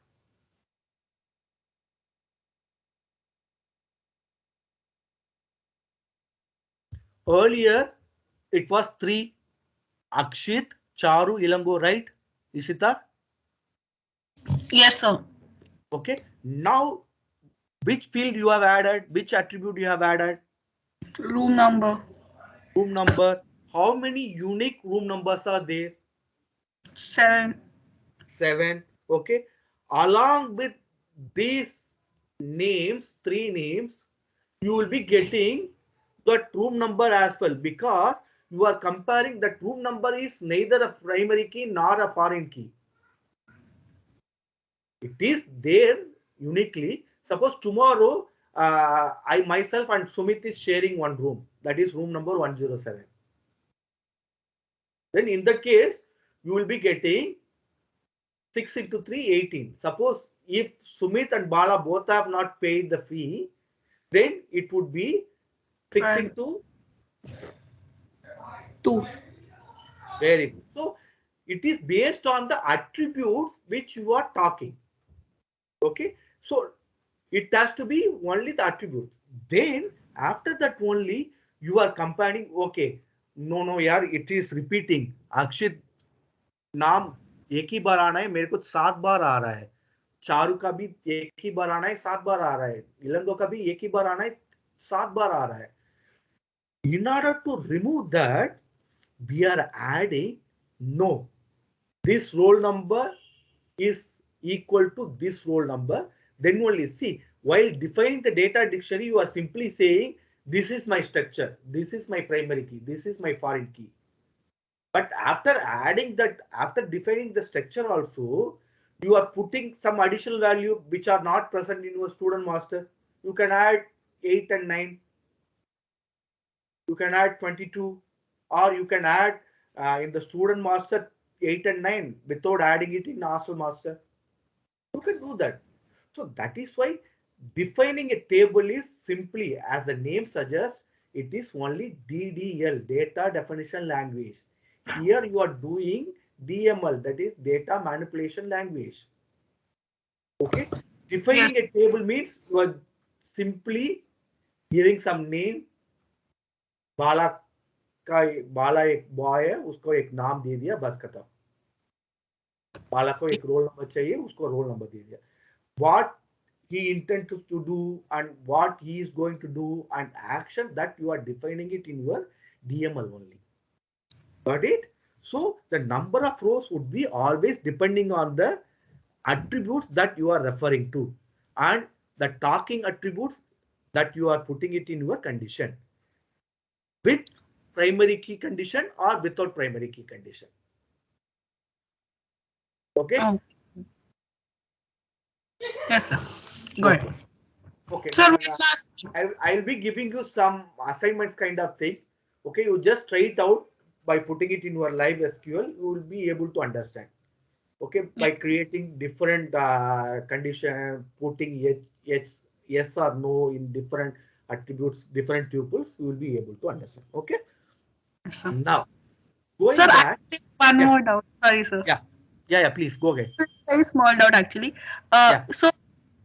earlier it was 3, Akshit, Charu, Ilango, right, Ishita? Yes, sir. Okay, now which field you have added, which attribute you have added? Room number. Room number. How many unique room numbers are there? 7. 7. Okay, along with this names, three names, you will be getting that room number as well, because you are comparing that room number is neither a primary key nor a foreign key. It is there uniquely. Suppose tomorrow I myself and Sumit is sharing one room, that is room number 107. Then in that case, you will be getting 6 into 3, 18. Suppose if Sumit and Bala both have not paid the fee, then it would be 6 Right. into 2. very good. So it is based on the attributes which you are talking. Okay. So it has to be only the attributes. Then after that only you are comparing. Okay. No, yaar, it is repeating. Akshit नाम एक ही बार आना है, मेरे को 7 बार आ रहा है. चारू का भी एक ही बार आना है, 7 बार आ रहा है. इलंदो का भी एक ही बार आना है, 7 बार आ रहा है. In order to remove that, we are adding no. This roll number is equal to this roll number. Then only see, while defining the data dictionary, you are simply saying this is my structure, this is my primary key, this is my foreign key. But after adding that, after defining the structure also, you are putting some additional value which are not present in your student master. You can add 8 and 9. You can add 22, or you can add in the student master 8 and 9 without adding it in hostel master. You can do that. So that is why defining a table is simply, as the name suggests, it is only DDL, data definition language. Here you are doing DML, that is data manipulation language. Okay. Yes. Defining a table means you are simply giving some name. बाला का बाला एक boy है, उसको एक नाम दे दिया, बस खत्म. बाला को एक रोल नंबर चाहिए, उसको रोल नंबर दे दिया. What he intends to do and what he is going to do and action, that you are defining it in your DML only. Got it? So the number of rows would be always depending on the attributes that you are referring to and the talking attributes that you are putting it in your condition, with primary key condition or without primary key condition. Okay. Oh, yes, sir. Go Okay. ahead. Okay. Sir, And what's last? I'll be giving you some assignments kind of thing. Okay. You just try it out by putting it in your live SQL. You will be able to understand. Okay. Yeah. By creating different condition, putting yes or no in different attributes, different tuples, you will be able to understand. Okay. Yes, sir. Now, Sir, going I back. have one Yeah. more doubt. Sorry, sir. Yeah. Please go ahead. Very small doubt actually. Yeah. So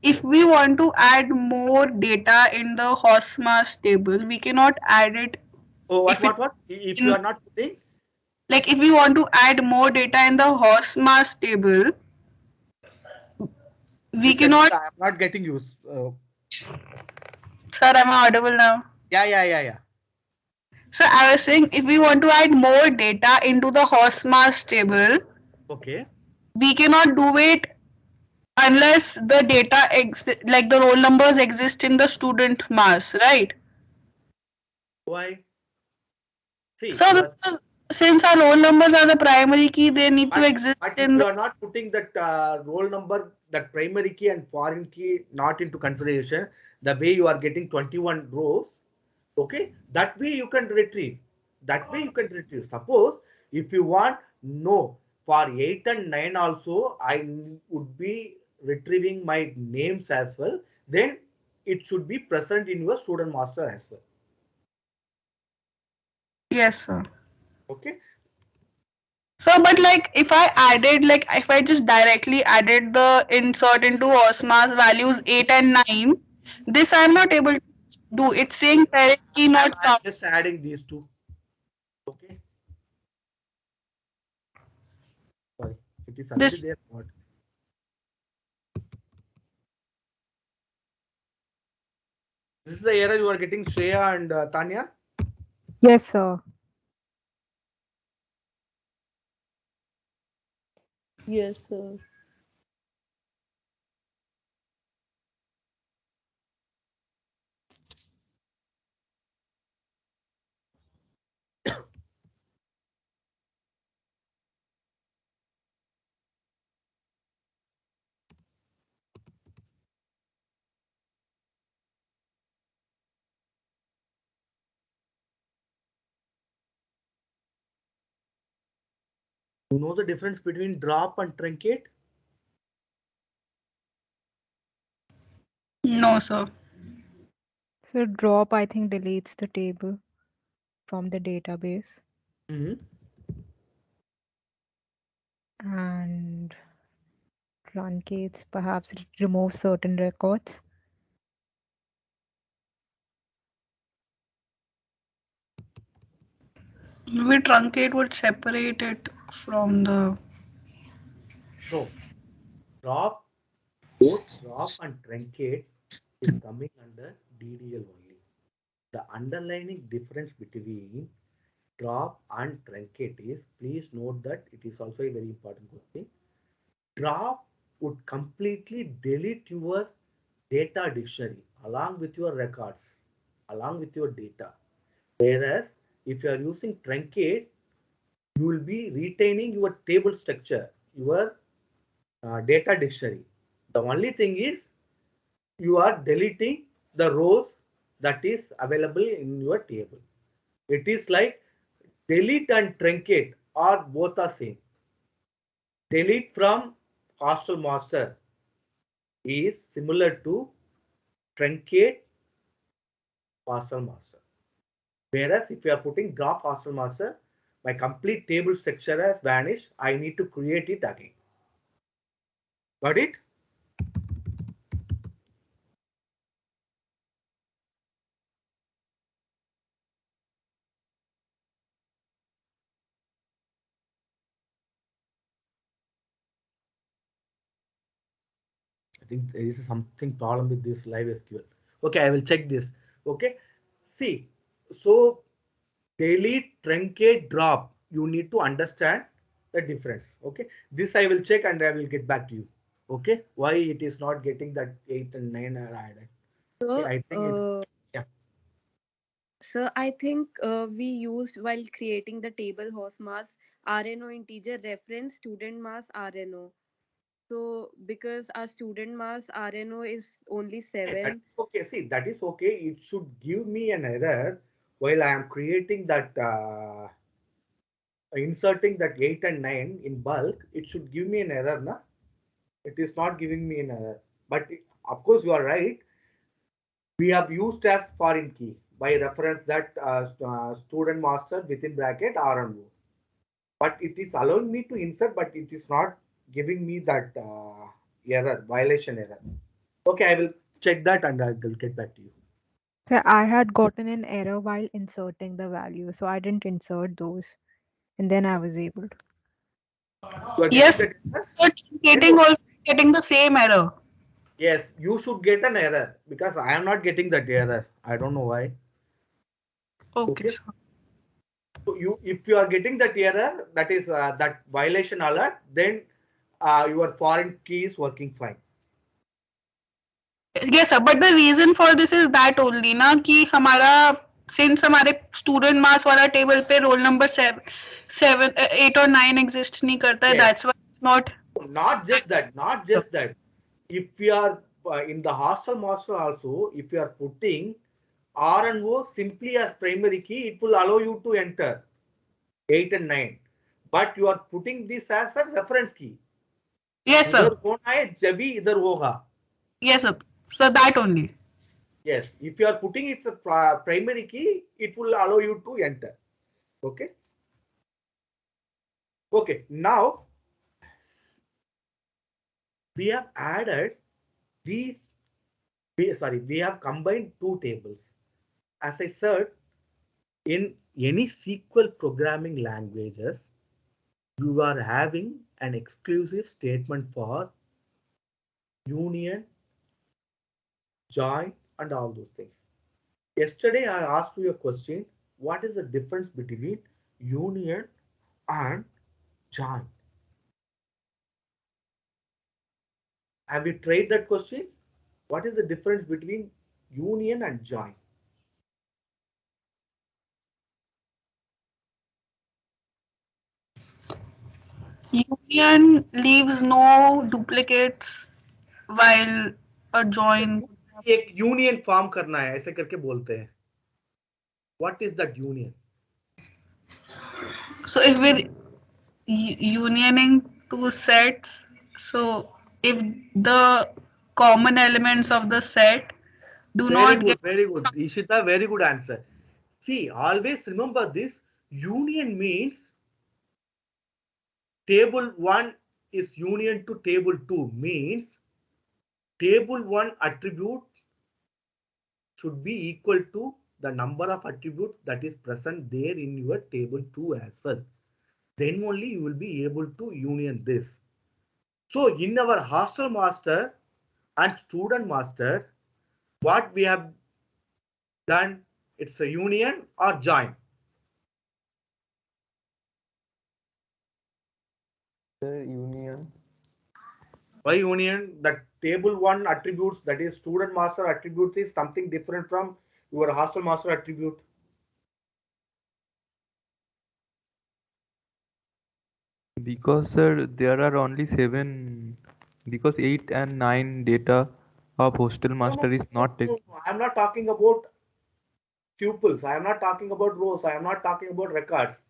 if we want to add more data in the horse mass table, we cannot add it Oh, if it what? If you in are not putting, like if we want to add more data in the horse mass table, we you can. cannot. I am not getting you. Sir, am I audible now? Yeah. So I was saying if we want to add more data into the horse mass table, Okay. we cannot do it unless the data like the roll numbers exist in the student mass, right? Why? See, So you are. because since our roll numbers are the primary key, they need to But exist if in you the. are not putting that roll number, that primary key and foreign key not into consideration, the way you are getting 21 rows, okay, that way you can retrieve. That way you can retrieve. Suppose if you want no for 8 and 9 also, I would be retrieving my names as well. Then it should be present in your student master as well. Yes, sir. Okay. So, but like if I added, like if I just directly added the insert into OSMAS values 8 and 9, this I'm not able to do. It's saying parent key not I'm found. just adding these two. Okay. Sorry, it is already This, there. What? This is the error you are getting, Shreya and Tanya. Yes, sir. Yes, sir. You know the difference between drop and truncate? No, sir. So drop, I think, deletes the table from the database, Mm-hmm. and truncates perhaps it removes certain records. Maybe truncate would separate it from the. No, drop, both drop and truncate is coming under DDL only. The underlying difference between drop and truncate is, please note that it is also a very important question. Drop would completely delete your data dictionary along with your records, along with your data. Whereas if you are using truncate, you will be retaining your table structure, your data dictionary. The only thing is you are deleting the rows that is available in your table. It is like delete and truncate are both the same. Delete from hostel master is similar to truncate hostel master. Whereas if you are putting drop hostel master, my complete table structure has vanished. I need to create it again. Got it? I think there is something problem with this live SQL. Okay, I will check this. Okay, see, so delete, truncate, drop. You need to understand the difference. Okay, this I will check and I will get back to you. Okay, why it is not getting that 8 and 9 are added? Okay, So, I think it's yeah. so I think we used while creating the table host mass RNO integer reference student mass RNO. So because our student mass RNO is only Okay, that 7. is okay. See, that is okay. It should give me an error while I am creating that, inserting that 8 and 9 in bulk. It should give me an error, na? It is not giving me an error. But of course, you are right. We have used as foreign key by reference that student master within bracket R and O. But it is allowing me to insert, but it is not giving me that error, violation error. Okay, I will check that and I will get back to you. So I had gotten an error while inserting the value, so I didn't insert those, and then I was able to. You are getting Yes, that error? but No, truncating no. also getting the same error. Yes, you should get an error because I am not getting that error. I don't know why. Okay, Okay. sir. So if you are getting that error, that is that violation alert, then your foreign key is working fine. Yes, sir. But the reason for this is that only ना कि हमारा since हमारे student mass वाला table पे roll number 8 or 9 exist नहीं करता है, Yes. that's why not. Not just that. Not just that. If we are in the hostel master also, if you are putting R and O simply as primary key, it will allow you to enter 8 and 9. But you are putting this as a reference key. Yes, इधर sir. होना है जभी इधर होगा. Yes, sir. So that only. Yes, if you are putting its a primary key, it will allow you to enter. Okay. Okay. Now we have added these. We have combined two tables. As I said, in any SQL programming languages, you are having an exclusive statement for union, join, and all those things. Yesterday, I asked you a question: what is the difference between union and join? Have you tried that question? What is the difference between union and join? Union leaves no duplicates while a join. एक union form करना है ऐसे करके बोलते हैं. What is that union? So if we unioning two sets. So if the common elements of the set do Very not good, get very good. Ishita, very good answer. See, always remember this. Union means table 1 is union to table 2 means table 1 attribute should be equal to the number of attributes that is present there in your table 2 as well. Then only you will be able to union this. So in our hostel master and student master, what we have done, it's a union or join. The union. Why union? That table 1 attributes, that is student master attributes, is something different from your hostel master attribute. Because sir, there are only seven. Because 8 and 9 data of hostel No, no, master is no, not taken. no, no. I'm not talking about tuples. I am not talking about rows. I am not talking about records.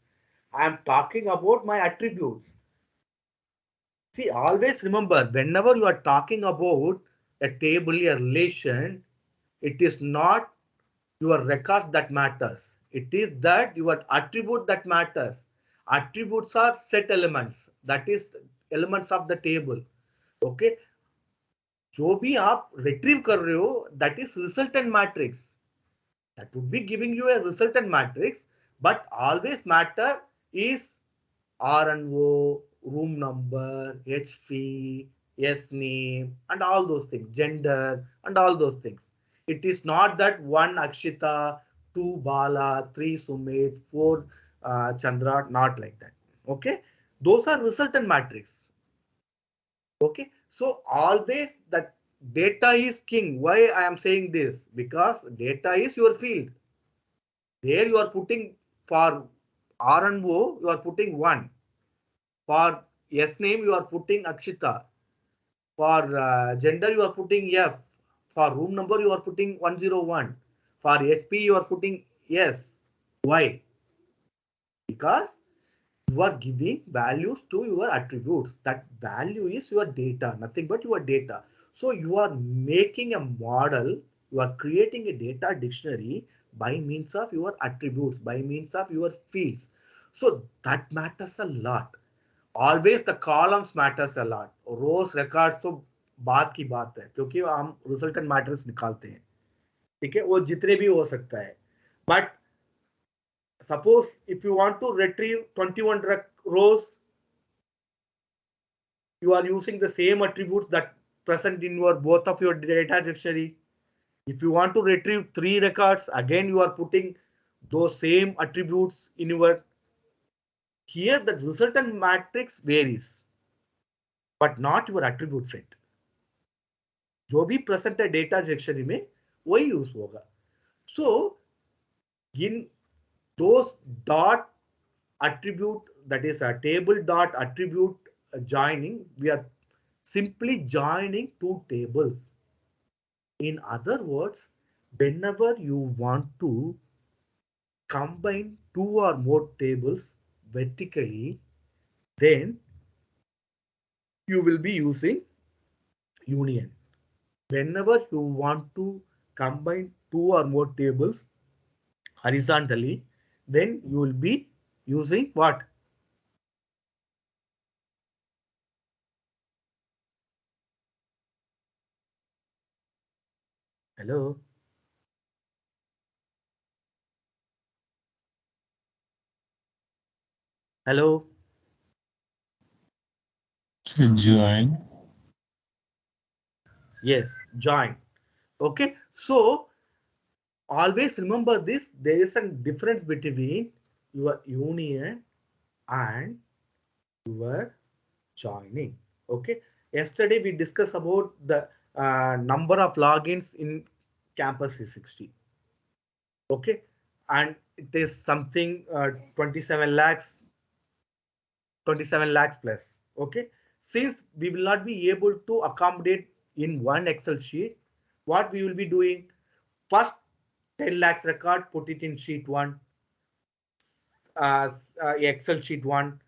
I am talking about my attributes. See, always remember, whenever you are talking about a table, a relation, it is not your records that matters. It is that your attribute that matters. Attributes are set elements. That is elements of the table. Okay. जो भी आप retrieve कर रहे हो, that is resultant matrix. That would be giving you a resultant matrix, but always matter is RNO, room number, HP, S name, and all those things, gender, and all those things. It is not that one Akshita, two Bala, three Sumit, four Chandra, not like that. Okay, those are resultant matrix. Okay, so always that data is king. Why I am saying this? Because data is your field. There you are putting for R and O, you are putting 1. For S name, you are putting Akshita. For gender, you are putting F. For room number, you are putting 101. For SP, you are putting S. Why? Because you are giving values to your attributes. That value is your data, nothing but your data. So you are making a model, you are creating a data dictionary by means of your attributes, by means of your fields. So that matters a lot. Always the columns matters a lot. Rose records तो बात की बात है क्योंकि हम resultant matrix निकालते हैं. ठीक है, वो जितने भी हो सकता है. But suppose if you want to retrieve 21 rows, you are using the same attributes that present in your both of your data dictionary. If you want to retrieve 3 records, again you are putting those same attributes in your. Here the resultant matrix varies, but not your attribute set. जो भी present है data dictionary में वही use होगा. So in those dot attribute, that is a table dot attribute joining, we are simply joining 2 tables. In other words, whenever you want to combine 2 or more tables vertically, then you will be using union. Whenever you want to combine 2 or more tables horizontally, then you will be using what? Hello? Hello? So join. Yes, join. Okay, so always remember this. There is a difference between your union and your joining. Okay, yesterday we discussed about the number of logins in campus 360. Okay, and it is something 27 lakhs, 27 lakhs plus. Okay, since we will not be able to accommodate in one Excel sheet, what we will be doing? First 10 lakhs record, put it in sheet 1, Excel sheet 1.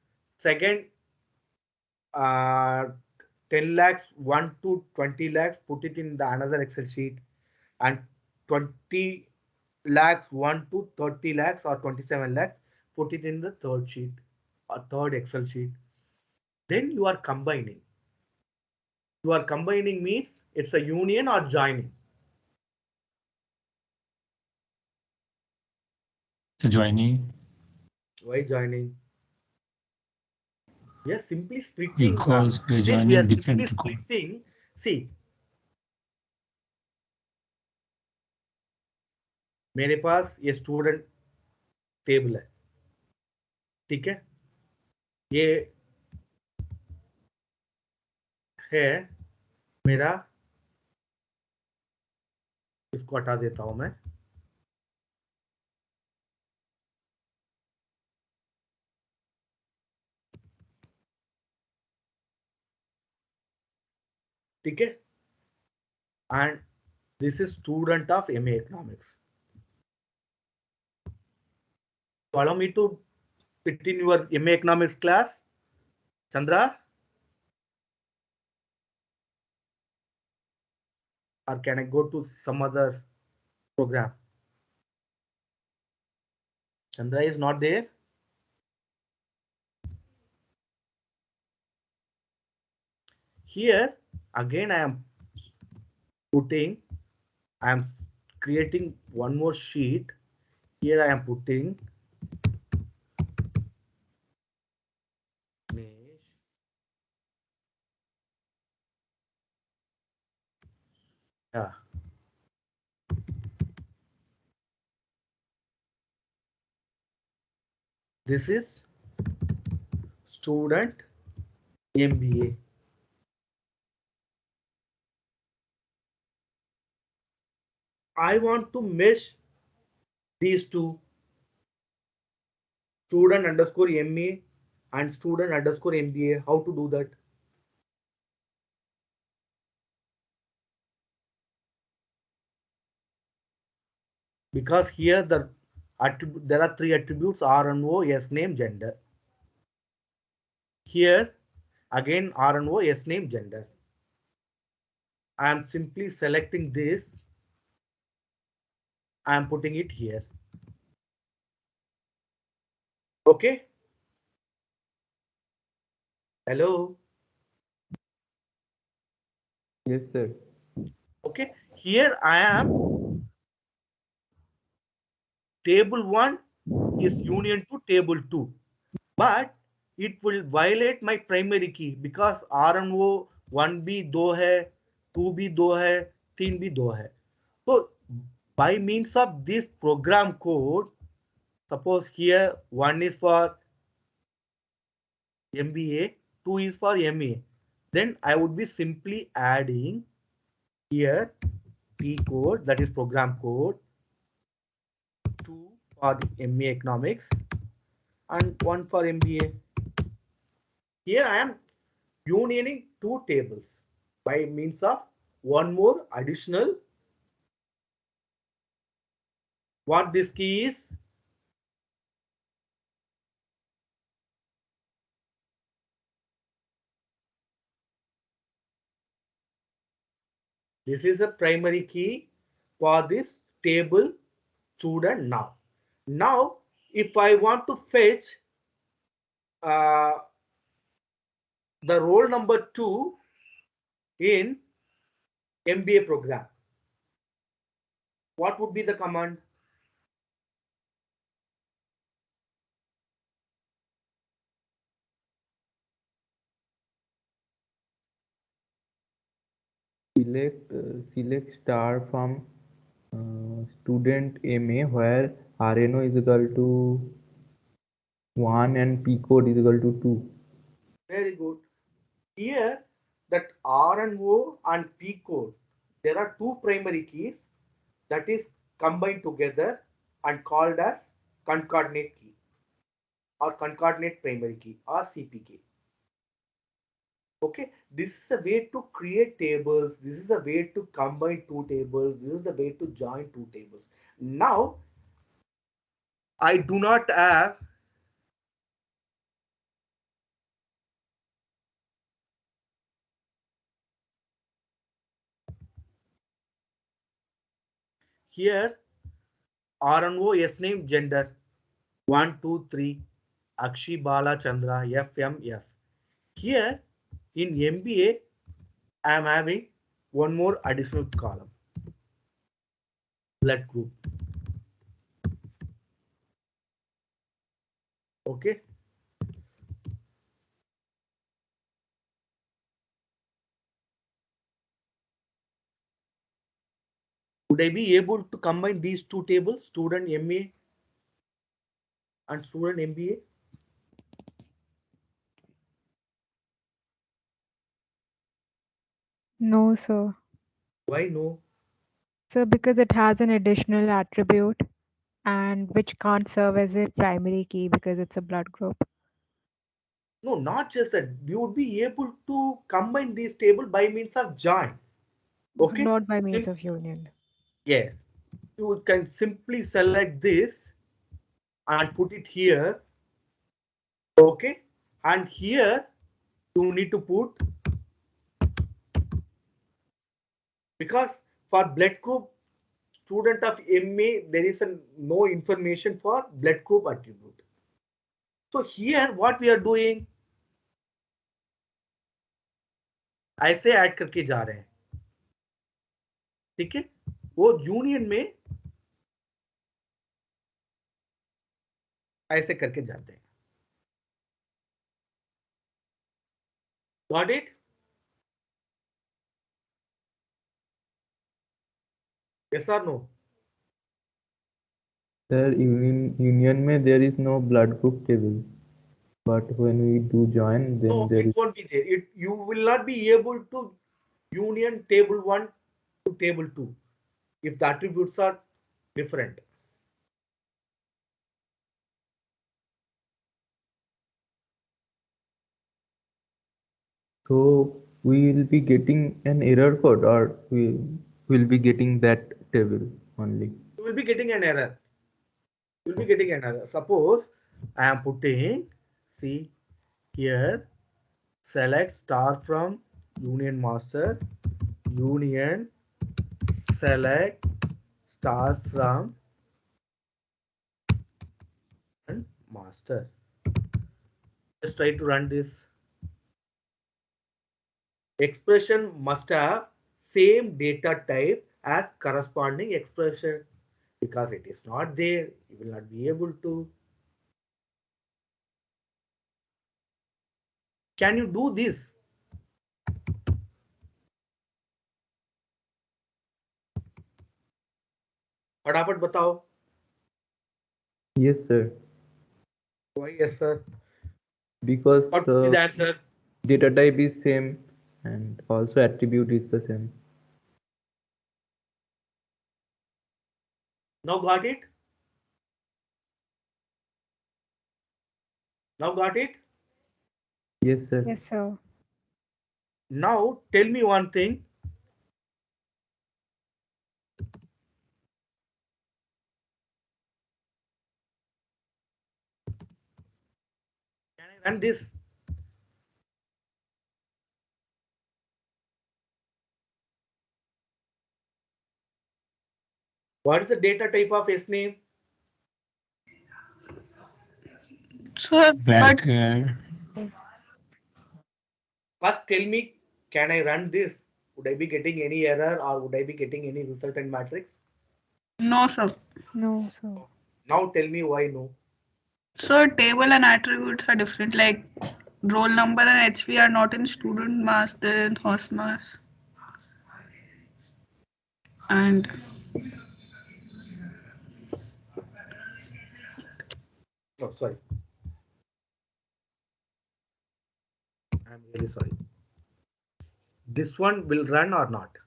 Second, uh, 10 lakhs, 1 to 20 lakhs, put it in the another Excel sheet, and 20 lakhs, 1 to 30 lakhs or 27 lakhs, put it in the third sheet or third Excel sheet. Then you are combining. You are combining means it's a union or joining. So joining Why joining? We are simply splitting. because we're Dinesh, we are joining simply different record. splitting. See, मेरे पास ये student table है, ठीक है, ये है मेरा, इसको हटा देता हूं मैं, ठीक है, and this is student of MA economics. Allow me to fit in your MA economics class, Chandra, or can I go to some other program? Chandra is not there. Here again I am creating one more sheet. Here I am putting yeah, this is student MBA. I want to mesh these two, student underscore MA and student underscore MBA. How to do that? Because here there are three attributes: R and O, S name, gender. Here again R and O, S name, gender. I am simply selecting this. I am putting it here. Okay. Hello. Yes, sir. Okay. Here I am. Table 1 is union to table 2. But it will violate my primary key because R and O 1 भी 2 है, 2 भी 2 है, 3 भी 2 है. So by means of this program code, suppose here 1 is for MBA, 2 is for MA. Then I would be simply adding here P code, that is program code, 2 for MA economics and 1 for MBA. Here I am unioning two tables by means of one more additional. What this key is? This is a primary key for this table student now. Now, if I want to fetch uh, the roll number 2 in MBA program, what would be the command? Select star from student MA where RNO is equal to 1 and P code is equal to 2. Very good. Here, that R and O and P code, there are two primary keys that is combined together and called as concatenate key or concatenate primary key or CPK. Okay, this is the way to create tables. This is the way to combine two tables. This is the way to join two tables. Now, I do not have Here RNO S name gender 1, 2, 3 Akshi Bala Chandra FMF. Here in MBA I am having one more additional column, blood group. Okay. Would I be able to combine these two tables, student MA and student MBA? No, sir. Why no? So because it has an additional attribute and which can't serve as a primary key because it's a blood group. No, not just that. We would be able to combine these tables by means of join. But Okay. not by means of union. Yes. You can simply select this and put it here. Okay. And here you need to put, because for blood group student of MA there is no information for blood group attribute. So here what we are doing, ऐसे add करके जा रहे हैं, ठीक है, वो union में ऐसे करके जाते हैं. Got it? Yes or no? Sir, union में there is no blood group table, but when we do join, then No, there it is. won't be there. You will not be able to union table 1 to table 2 if the attributes are different. So we will be getting an error code, or we will be getting that table only. You will be getting an error. You will be getting an error. Suppose I am putting, see here, select star from union master, union select star from and master. Just try to run this. Expression must have same data type as corresponding expression. Because it is not there, you will not be able to. Can you do this? फटाफट बताओ. Yes, sir. Why yes sir? Because What will be the answer? data type is same and also attribute is the same. Now got it? Now got it? Yes, sir. Yes, sir. Now tell me one thing. Can I run this? What is the data type of S name? So, but Varchar. First tell me, can I run this? Would I be getting any error or would I be getting any resultant matrix? no, sir. No, sir. Now tell me why no. So table and attributes are different. Like roll number and HP are not in student mass; they're in host mass. And Oh, sorry. I'm really sorry. This one will run or not?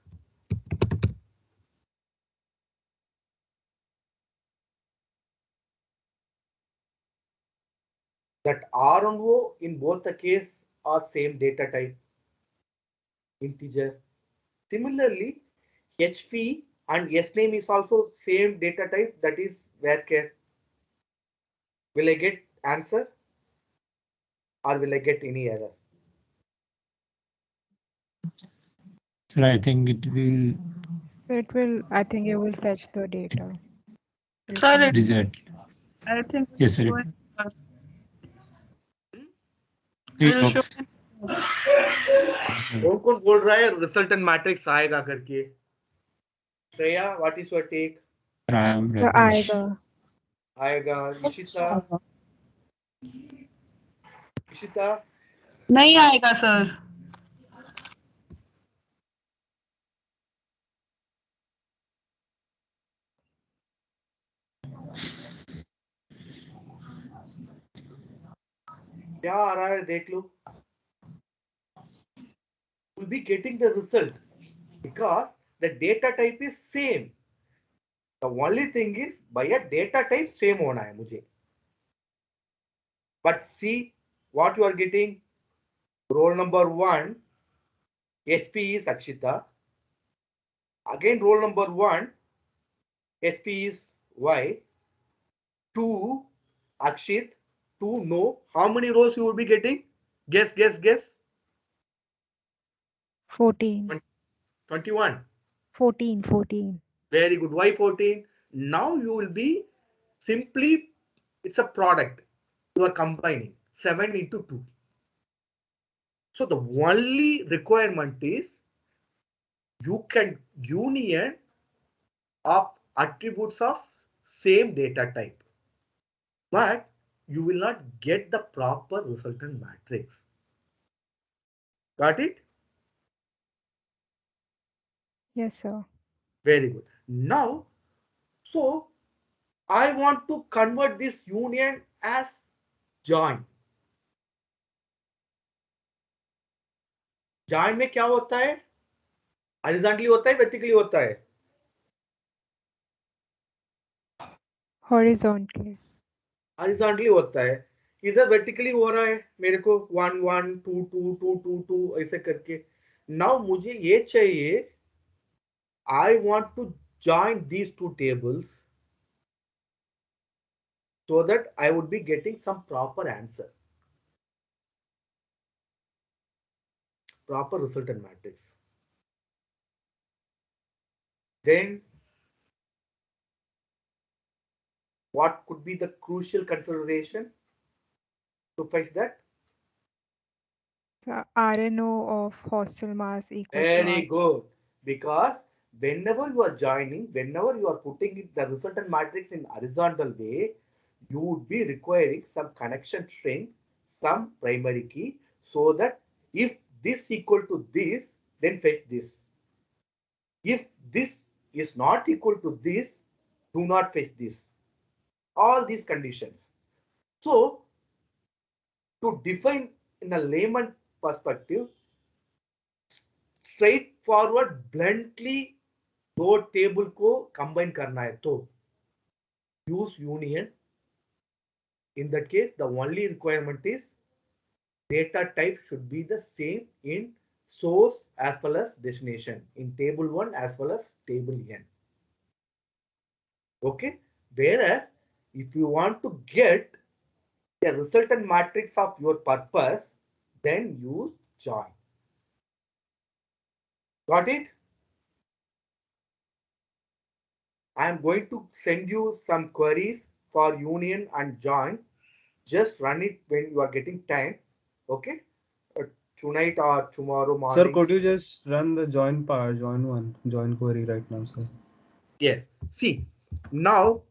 That R and O in both the case are same data type, integer. Similarly, HP and S name is also same data type, that is varchar. Will I get answer or will I get any error? So I think it will So it will, I think it will fetch the data. Sir, Return. Result. I think Yes, it's sir. showing. It It'll show. works. Yes, sir. कौन कौन बोल रहा है resultant matrix आएगा करके? Shreya, what is your take? I am So Rajneesh. आएगा. आएगा. इशिता, इशिता, नहीं आएगा सर. क्या आ रहा है देख लो. We'll be getting the result because the data type is same. The only thing is by a data type same होना है मुझे. But see what you are getting. Roll number 1, HP is Akshita. Again roll number 1, HP is Y. 2, Akshit. 2, no. How many rows you will be getting? Guess, guess, guess. 14. 21. 14. 14. Very good. Why 14? Now you will be simply, it's a product. You are combining 7 into 2. So the only requirement is you can union of attributes of same data type, but you will not get the proper resultant matrix. Got it? Yes, sir. Very good. Now, so I want to convert this union as join. Join में क्या होता है? Horizontally होता है, vertically होता है? Horizontally. Horizontally होता है. इधर vertically हो रहा है मेरे को 1 1 2 2 2 2 2 ऐसे करके. Now मुझे ये चाहिए. I want to join these two tables so that I would be getting some proper answer, proper resultant matrix. Then what could be the crucial consideration to fetch that? The RNO of hostel mass equals to Very R. good. Because whenever you are joining, whenever you are putting the resultant matrix in horizontal way, you would be requiring some connection string, some primary key, so that if this equal to this, then fetch this. If this is not equal to this, do not fetch this. All these conditions. So, to define in a layman perspective, straightforward, bluntly, दो table को combine करना है तो use union. In that case, the only requirement is data type should be the same in source as well as destination, in table 1 as well as table n. Okay. Whereas if you want to get a resultant matrix of your purpose, then use join. Got it? I am going to send you some queries for union and join. Just run it when you are getting time. Okay. Tonight or tomorrow Sir, morning. could you just run the join part, join query right now, sir? Yes. See, now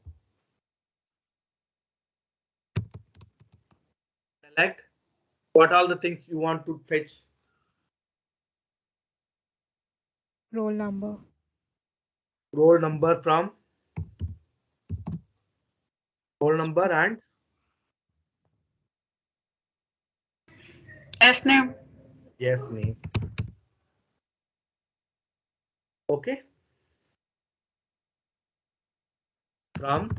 select what all the things you want to fetch. Roll number. Roll number from roll number and S name. yes name. Okay. From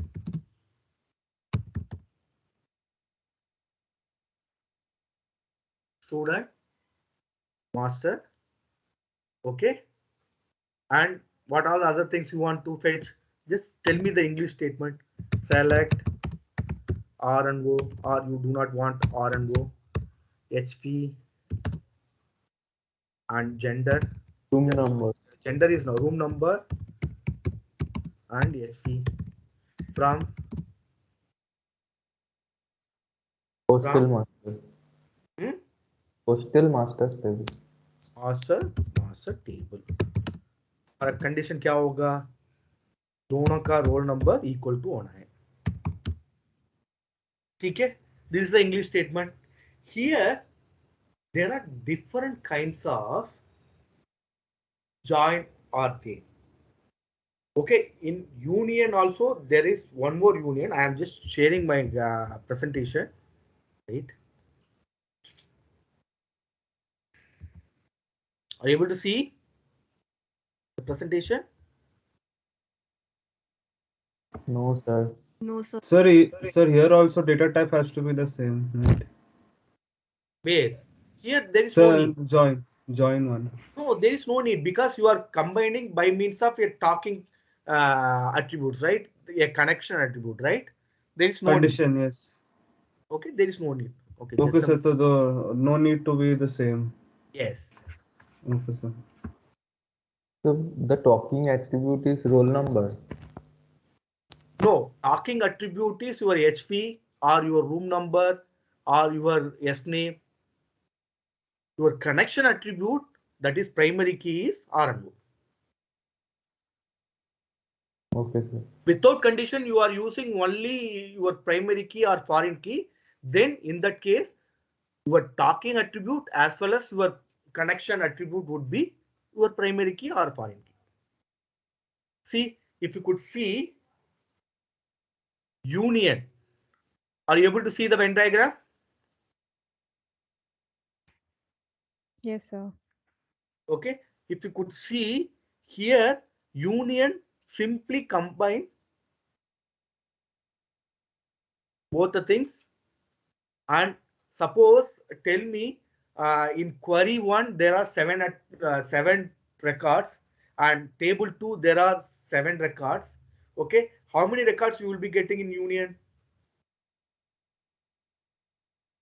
student master. Okay. And what all the other things you want to fetch? Just tell me the English statement. Select R and O, or you do not want R and O, HP and gender. Room number. Gender is now room number and HP from Hostel from master. hmm? Hostel master table. Master table और condition क्या होगा दोनों का roll number equal to होना है ठीक है this is the English statement here there are different kinds of join or thing okay in union also there is one more union I am just sharing my presentation right are you able to see the presentation No, sir. No, sir. Sir, here also data type has to be the same, right? where here there is no Sir, need join one. no there is no need because you are combining by means of a talking attributes right a connection attribute right there is no need Condition, yes. okay there is no need okay Okay, just a sir. So the no need to be the same. yes Okay, sir. So the talking attribute is roll number. no talking attribute is your hv or your room number or your s name your connection attribute that is primary key is rno Okay, sir. without condition you are using only your primary key or foreign key then in that case your talking attribute as well as your connection attribute would be your primary key or foreign key see if you could see union are you able to see the Venn diagram Yes, sir. okay if you could see here union simply combine both the things and suppose tell me in query 1 there are 7 records and table 2 there are 7 records okay how many records you will be getting in union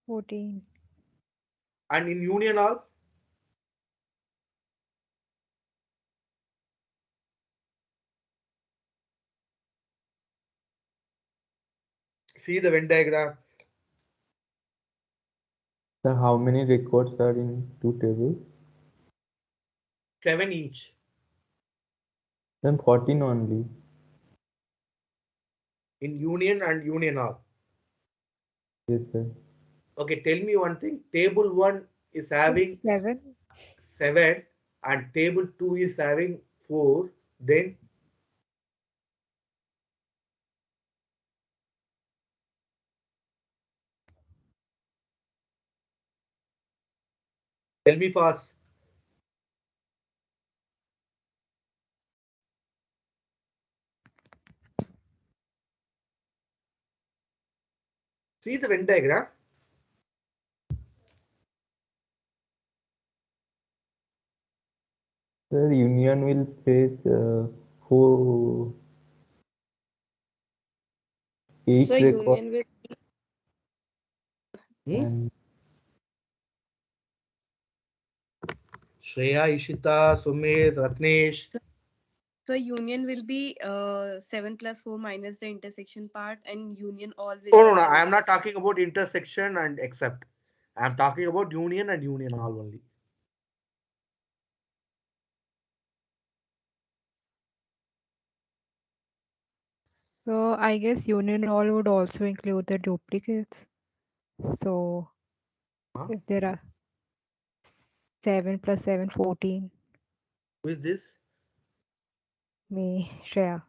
14. and in union all see the Venn diagram So how many records are in two tables? 7 each Then 14 only. in union and union all Yes, sir. okay tell me one thing table 1 is So having 7. 7 and table 2 is having 4 then tell me fast see the Venn diagram Sir, union will fetch four, So eight records union will hmm? and Shreya, Ishita, Sumit, Ratnesh. union will be 7 plus 4 minus the intersection part, and union all will Oh, be no, no, I 7 am not plus 4. talking about intersection and except. I am talking about union and union all only. So I guess union all would also include the duplicates. So Huh? if there are 7 plus 7, 14, Who is this? me, Shreya.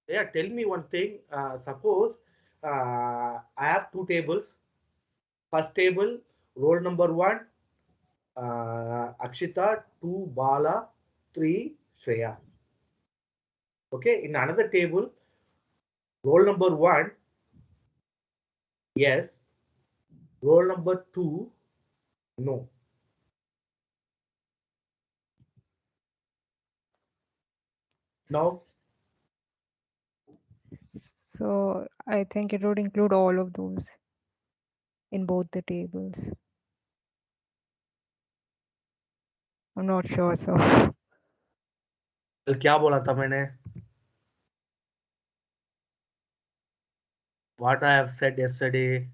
Yeah, tell me one thing. Suppose I have two tables. First table, roll number 1, Akshita, 2, Bala, 3, Shreya. Okay, in another table, roll number 1, yes. Roll number 2, no. Now, So I think it would include all of those in both the tables. I'm not sure, so कल क्या बोला था मैंने? What I have said yesterday.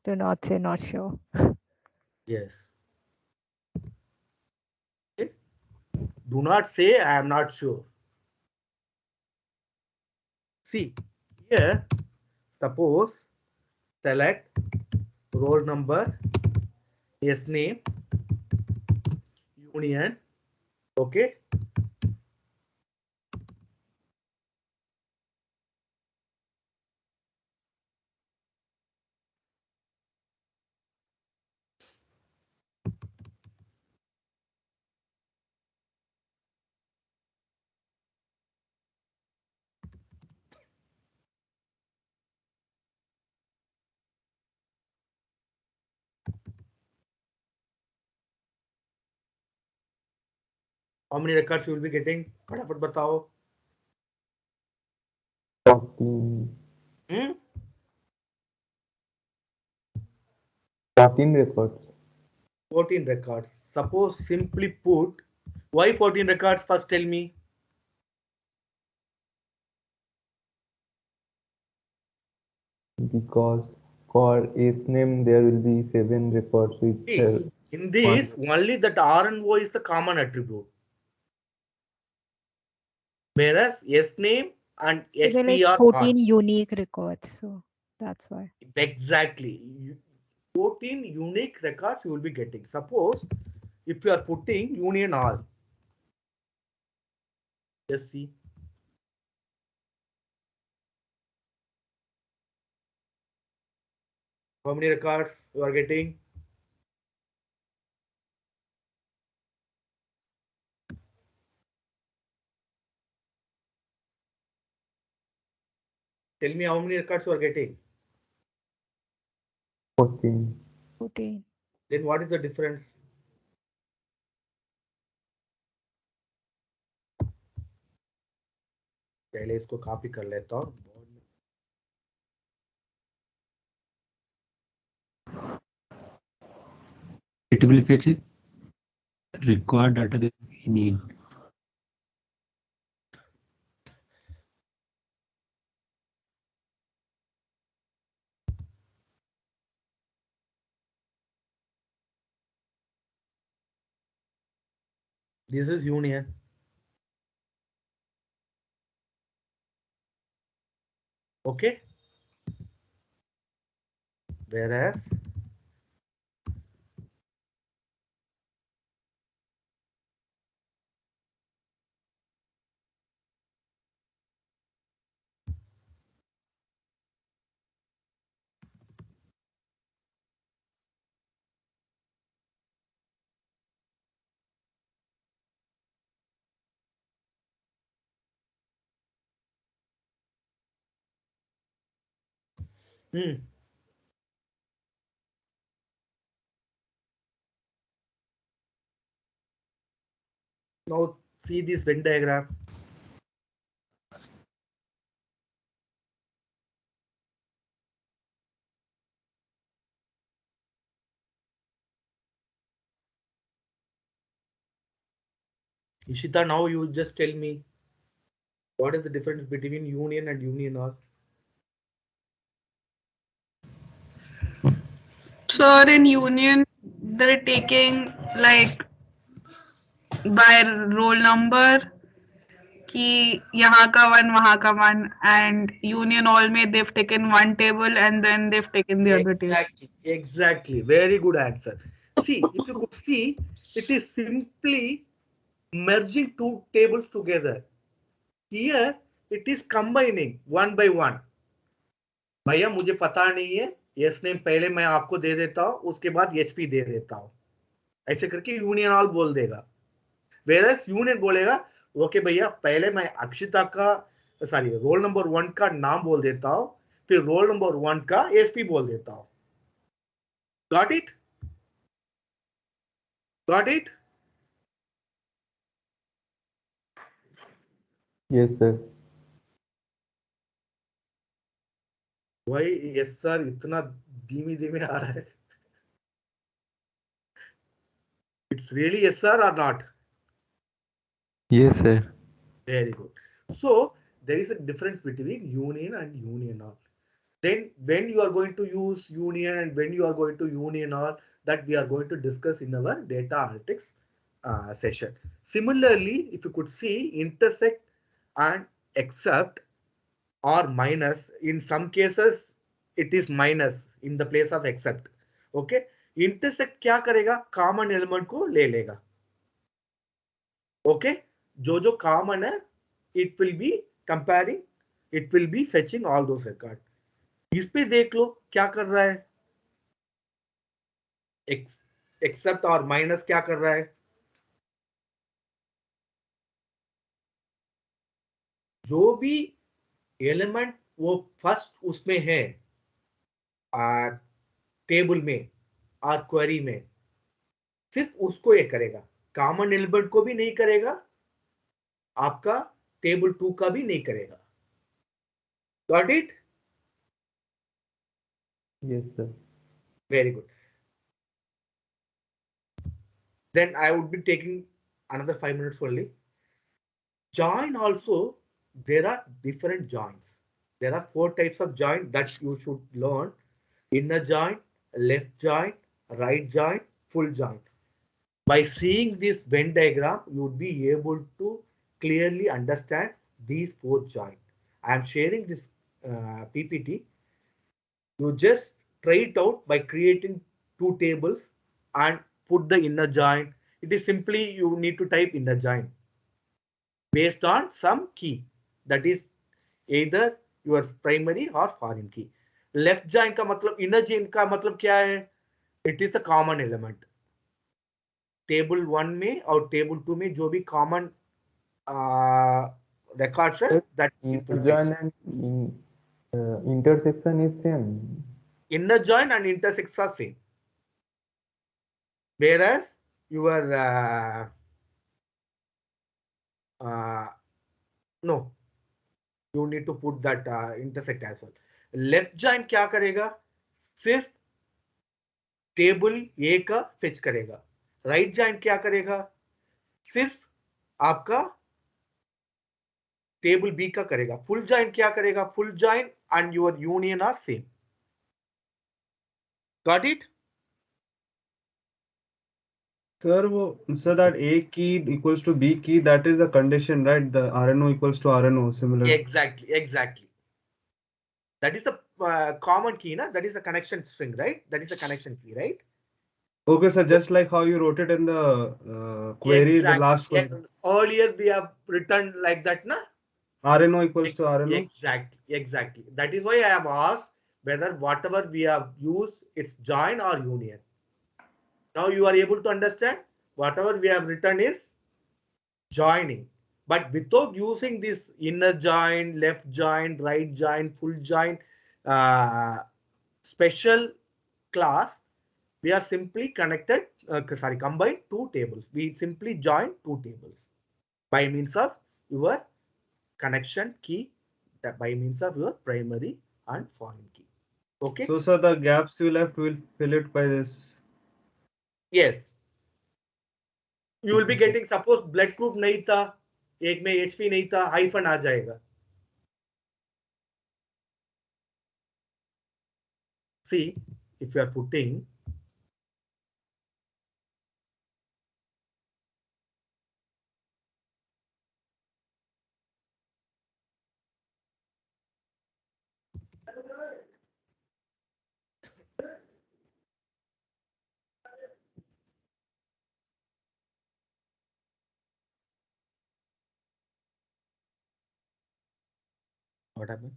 Do not say not sure. Yes. Okay. Do not say I am not sure. See, here, suppose select roll number, yes name, union. Okay. How many records you will be getting? फटाफट बताओ. 14. Hmm? 14 records. 14 records. Suppose simply put, why 14 records? First tell me. Because for its name there will be 7 records with See, in this, one. only that R and O is the common attribute. Whereas S name and So there are like HP are 14 not. unique records, so that's why. Exactly. 14 unique records you will be getting. Suppose if you are putting union all, just see how many records you are getting. Tell me how many records you are getting. 14. 14. Then what is the difference? पहले इसको copy कर लेता हूँ. It will fetch required data that we need. This is union. Okay. Whereas now see this Venn diagram. Ishita, now you just tell me what is the difference between union and union all. Sir, in union, they're taking like by roll number कि यहाँ का one वहाँ का one and union all में they've taken one table and then they've taken the other table. Exactly. Very good answer. See, if you could see, it is simply merging two tables together. Here, it is combining one by one. भैया मुझे पता नहीं है, yes name पहले मैं आपको दे देता हूं, उसके बाद एचपी दे देता हूं, ऐसे करके यूनियन ऑल बोल देगा. वेरस यूनियन बोलेगा ओके भैया पहले मैं अक्षिता का सॉरी रोल नंबर 1 का नाम बोल देता हूं, फिर रोल नंबर 1 का एचपी बोल देता हूं. Got it? Got it? Yes, sir. भाई यस सर इतना धीमे धीमे आ रहा है. It's really yes, sir, or not? Yes, sir. Very good. So there is a difference between union and union or. Then when you are going to use union and when you are going to union or, that we are going to discuss in our data analytics session. Similarly, if you could see intersect and except or minus, in some cases it is minus in the place of except. Okay, intersect क्या करेगा, common element को ले लेगा. Okay, जो जो common है, it will be comparing, it will be fetching all those records. इस पे देख लो क्या कर रहा है, एक्सेप्ट और माइनस क्या कर रहा है, जो भी एलिमेंट वो फर्स्ट उसमें है टेबल में और क्वेरी में, सिर्फ उसको ये करेगा, कॉमन एलिमेंट को भी नहीं करेगा, आपका टेबल 2 का भी नहीं करेगा. Got it? Yes, sir. Very good. Then I would be taking another 5 minutes only. Join also, there are different joins. There are 4 types of join that you should learn: inner join, left join, right join, full join. By seeing this Venn diagram, you would be able to clearly understand these 4 joins. I am sharing this PPT. You just try it out by creating 2 tables and put the inner join. It is simply you need to type inner join based on some key, that is either your primary or foreign key. Left join का मतलब, inner join का मतलब क्या है? It is a common element. Table 1 में और table 2 में जो भी कॉमन records है, Sir, that it will inner fetch. join and intersection is same. Inner join and intersects are same, whereas your no, you need to put that intersect as well. Left join क्या करेगा? सिर्फ table ए का fetch करेगा. Right join क्या करेगा? सिर्फ आपका table B का करेगा. फुल जॉइन क्या करेगा? Full join and your union are same. Got it? Sir, so that A key equals to B key, that is the condition, right? The RNO equals to RNO, similar. Exactly. That is a common key, na? That is a connection string, right? That is a connection key, right? Okay, sir, just like how you wrote it in the query, the last Yeah, one. earlier we have written like that, na? RNO equals to RNO. Exactly. That is why I have asked whether whatever we have used, it's join or union. Now you are able to understand whatever we have written is joining, but without using this inner join, left join, right join, full join, uh, special class, we are simply combined 2 tables. We simply join 2 tables by means of your connection key, that by means of your primary and foreign key. Okay. So, sir, the gaps you left will fill it by this. Yes. You will be getting, suppose blood group नहीं था, एक में HP नहीं था, hyphen आ जाएगा. See, if you are putting what happened?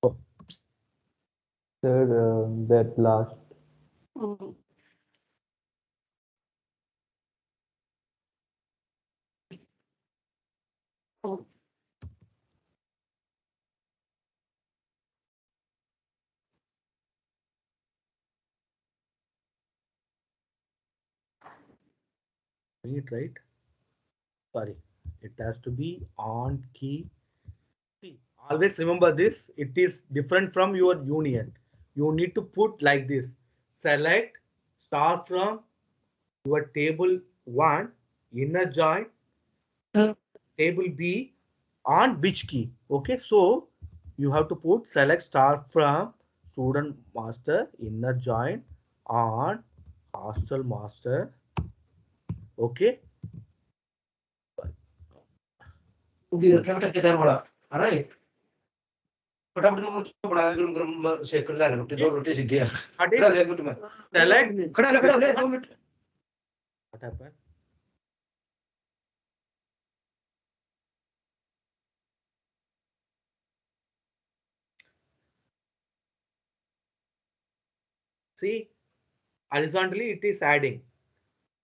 Oh. Sir, that last. It right? Sorry, it has to be on key. See, always remember this. It is different from your union. You need to put like this. select star from your table 1 inner join table B on which key. Okay, so you have to put select star from student master inner join on hostel master. Okay, select what happened? See, horizontally it is adding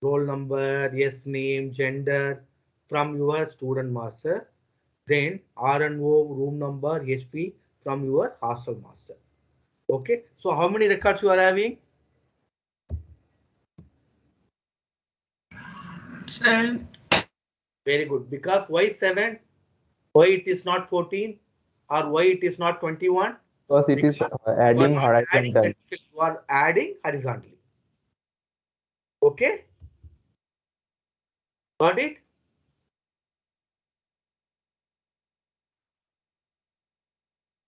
roll number, yes name, gender from your student master, then RNO, room number, HP from your hostel master. Okay, so how many records you are having? 7. Very good. Because why 7? Why it is not 14? Or why it is not 21? Because it is Because you are adding not adding horizontal. vertically, you are adding horizontally. Okay, got it?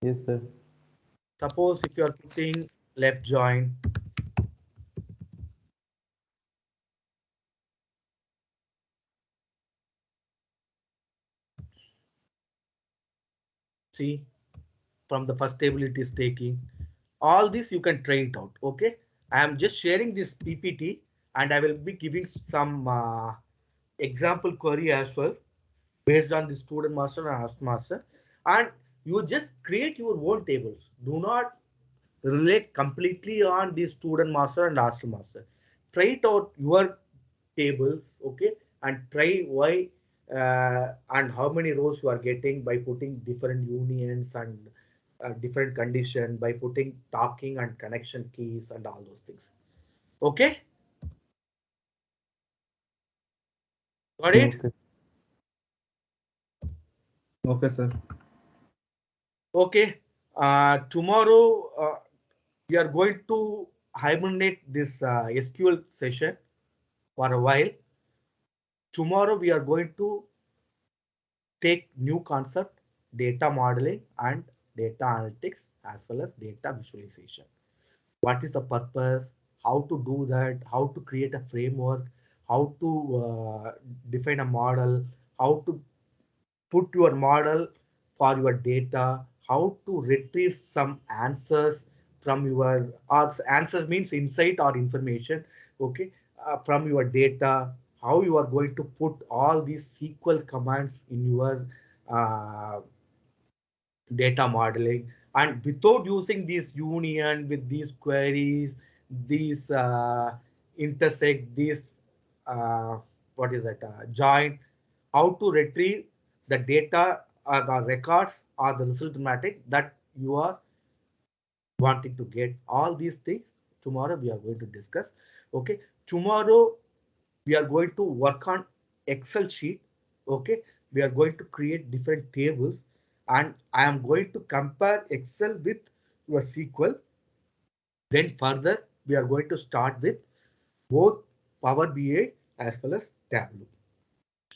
Yes, sir. Suppose if you are putting left join, see from the first table it is taking. All this you can try it out. Okay, I am just sharing this PPT and I will be giving some example query as well based on the student master and host master, and you just create your own tables. Do not relate completely on the student master and host master. Try it out your tables, okay, and try why and how many rows you are getting by putting different unions and different condition, by putting talking and connection keys and all those things. Okay, got it? Okay. Okay, sir. Okay, tomorrow we are going to hibernate this SQL session for a while. Tomorrow we are going to take new concept, data modeling and data analytics as well as data visualization. What is the purpose? How to do that? How to create a framework? How to define a model? How to put your model for your data, how to retrieve some answers from your, or answers means insight or information, okay, from your data, how you are going to put all these SQL commands in your uh, data modeling, and without using this union with these queries, these intersect, these what is that join, how to retrieve the data or the records or the result matrix that you are wanting to get. All these things tomorrow we are going to discuss. Okay, tomorrow we are going to work on Excel sheet. Okay, we are going to create different tables and I am going to compare Excel with your SQL. Then further we are going to start with both Power BI as well as Tableau.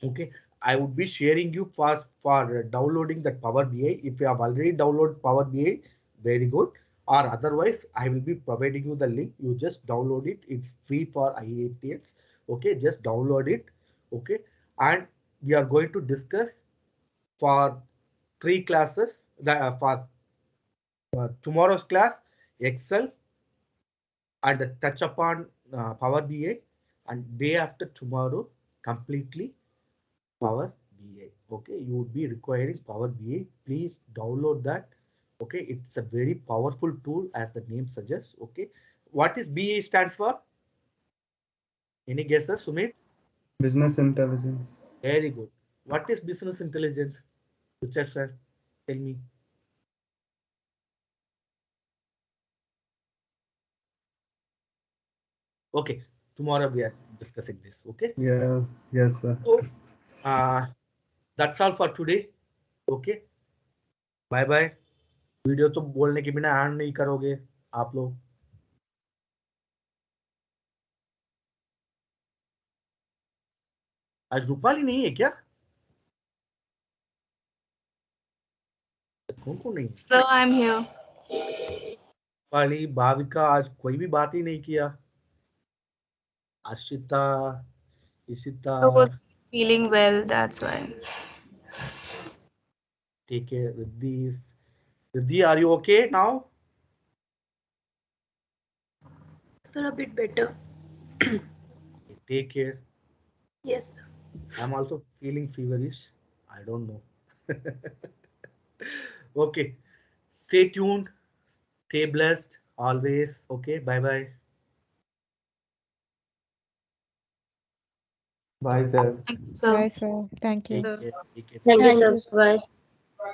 Okay, I would be sharing you fast for downloading that Power BI. If you have already downloaded Power BI, very good. Or otherwise, I will be providing you the link. You just download it. It's free for IATs. Okay, just download it. Okay, and we are going to discuss for 3 classes. For tomorrow's class, Excel and touch upon Power BI, and day after tomorrow completely Power BI. Okay, you would be requiring Power BI. Please download that. Okay, it's a very powerful tool as the name suggests. Okay, what is BI stands for? Any guesses, Sumit? Business intelligence. Very good. What is business intelligence? Richard sir, tell me. Okay, tomorrow we are discussing this. Okay, Yeah, yes, sir. so uh, that's all for today. Okay, bye bye. Video तो बोलने के बिना and नहीं करोगे आप लोग. आज रूपाली नहीं है क्या? कौन कौन नहीं है? Sir, I'm here. Rupali, Bhavika, आज कोई भी बात ही नहीं किया. Arshita, Ishita, Sir was feeling well, that's why. take care. Riddhi, are you okay now? Sir, a bit better. Take care. Yes. I'm also feeling feverish. I don't know. Okay. Stay tuned. Stay blessed always. Okay. Bye bye. Bye, sir. Thank you, sir. Bye, sir. Thank you. Take Sir. care. Take care. Thank you, Thank sir. you, Bye.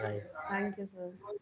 Bye. thank you, sir.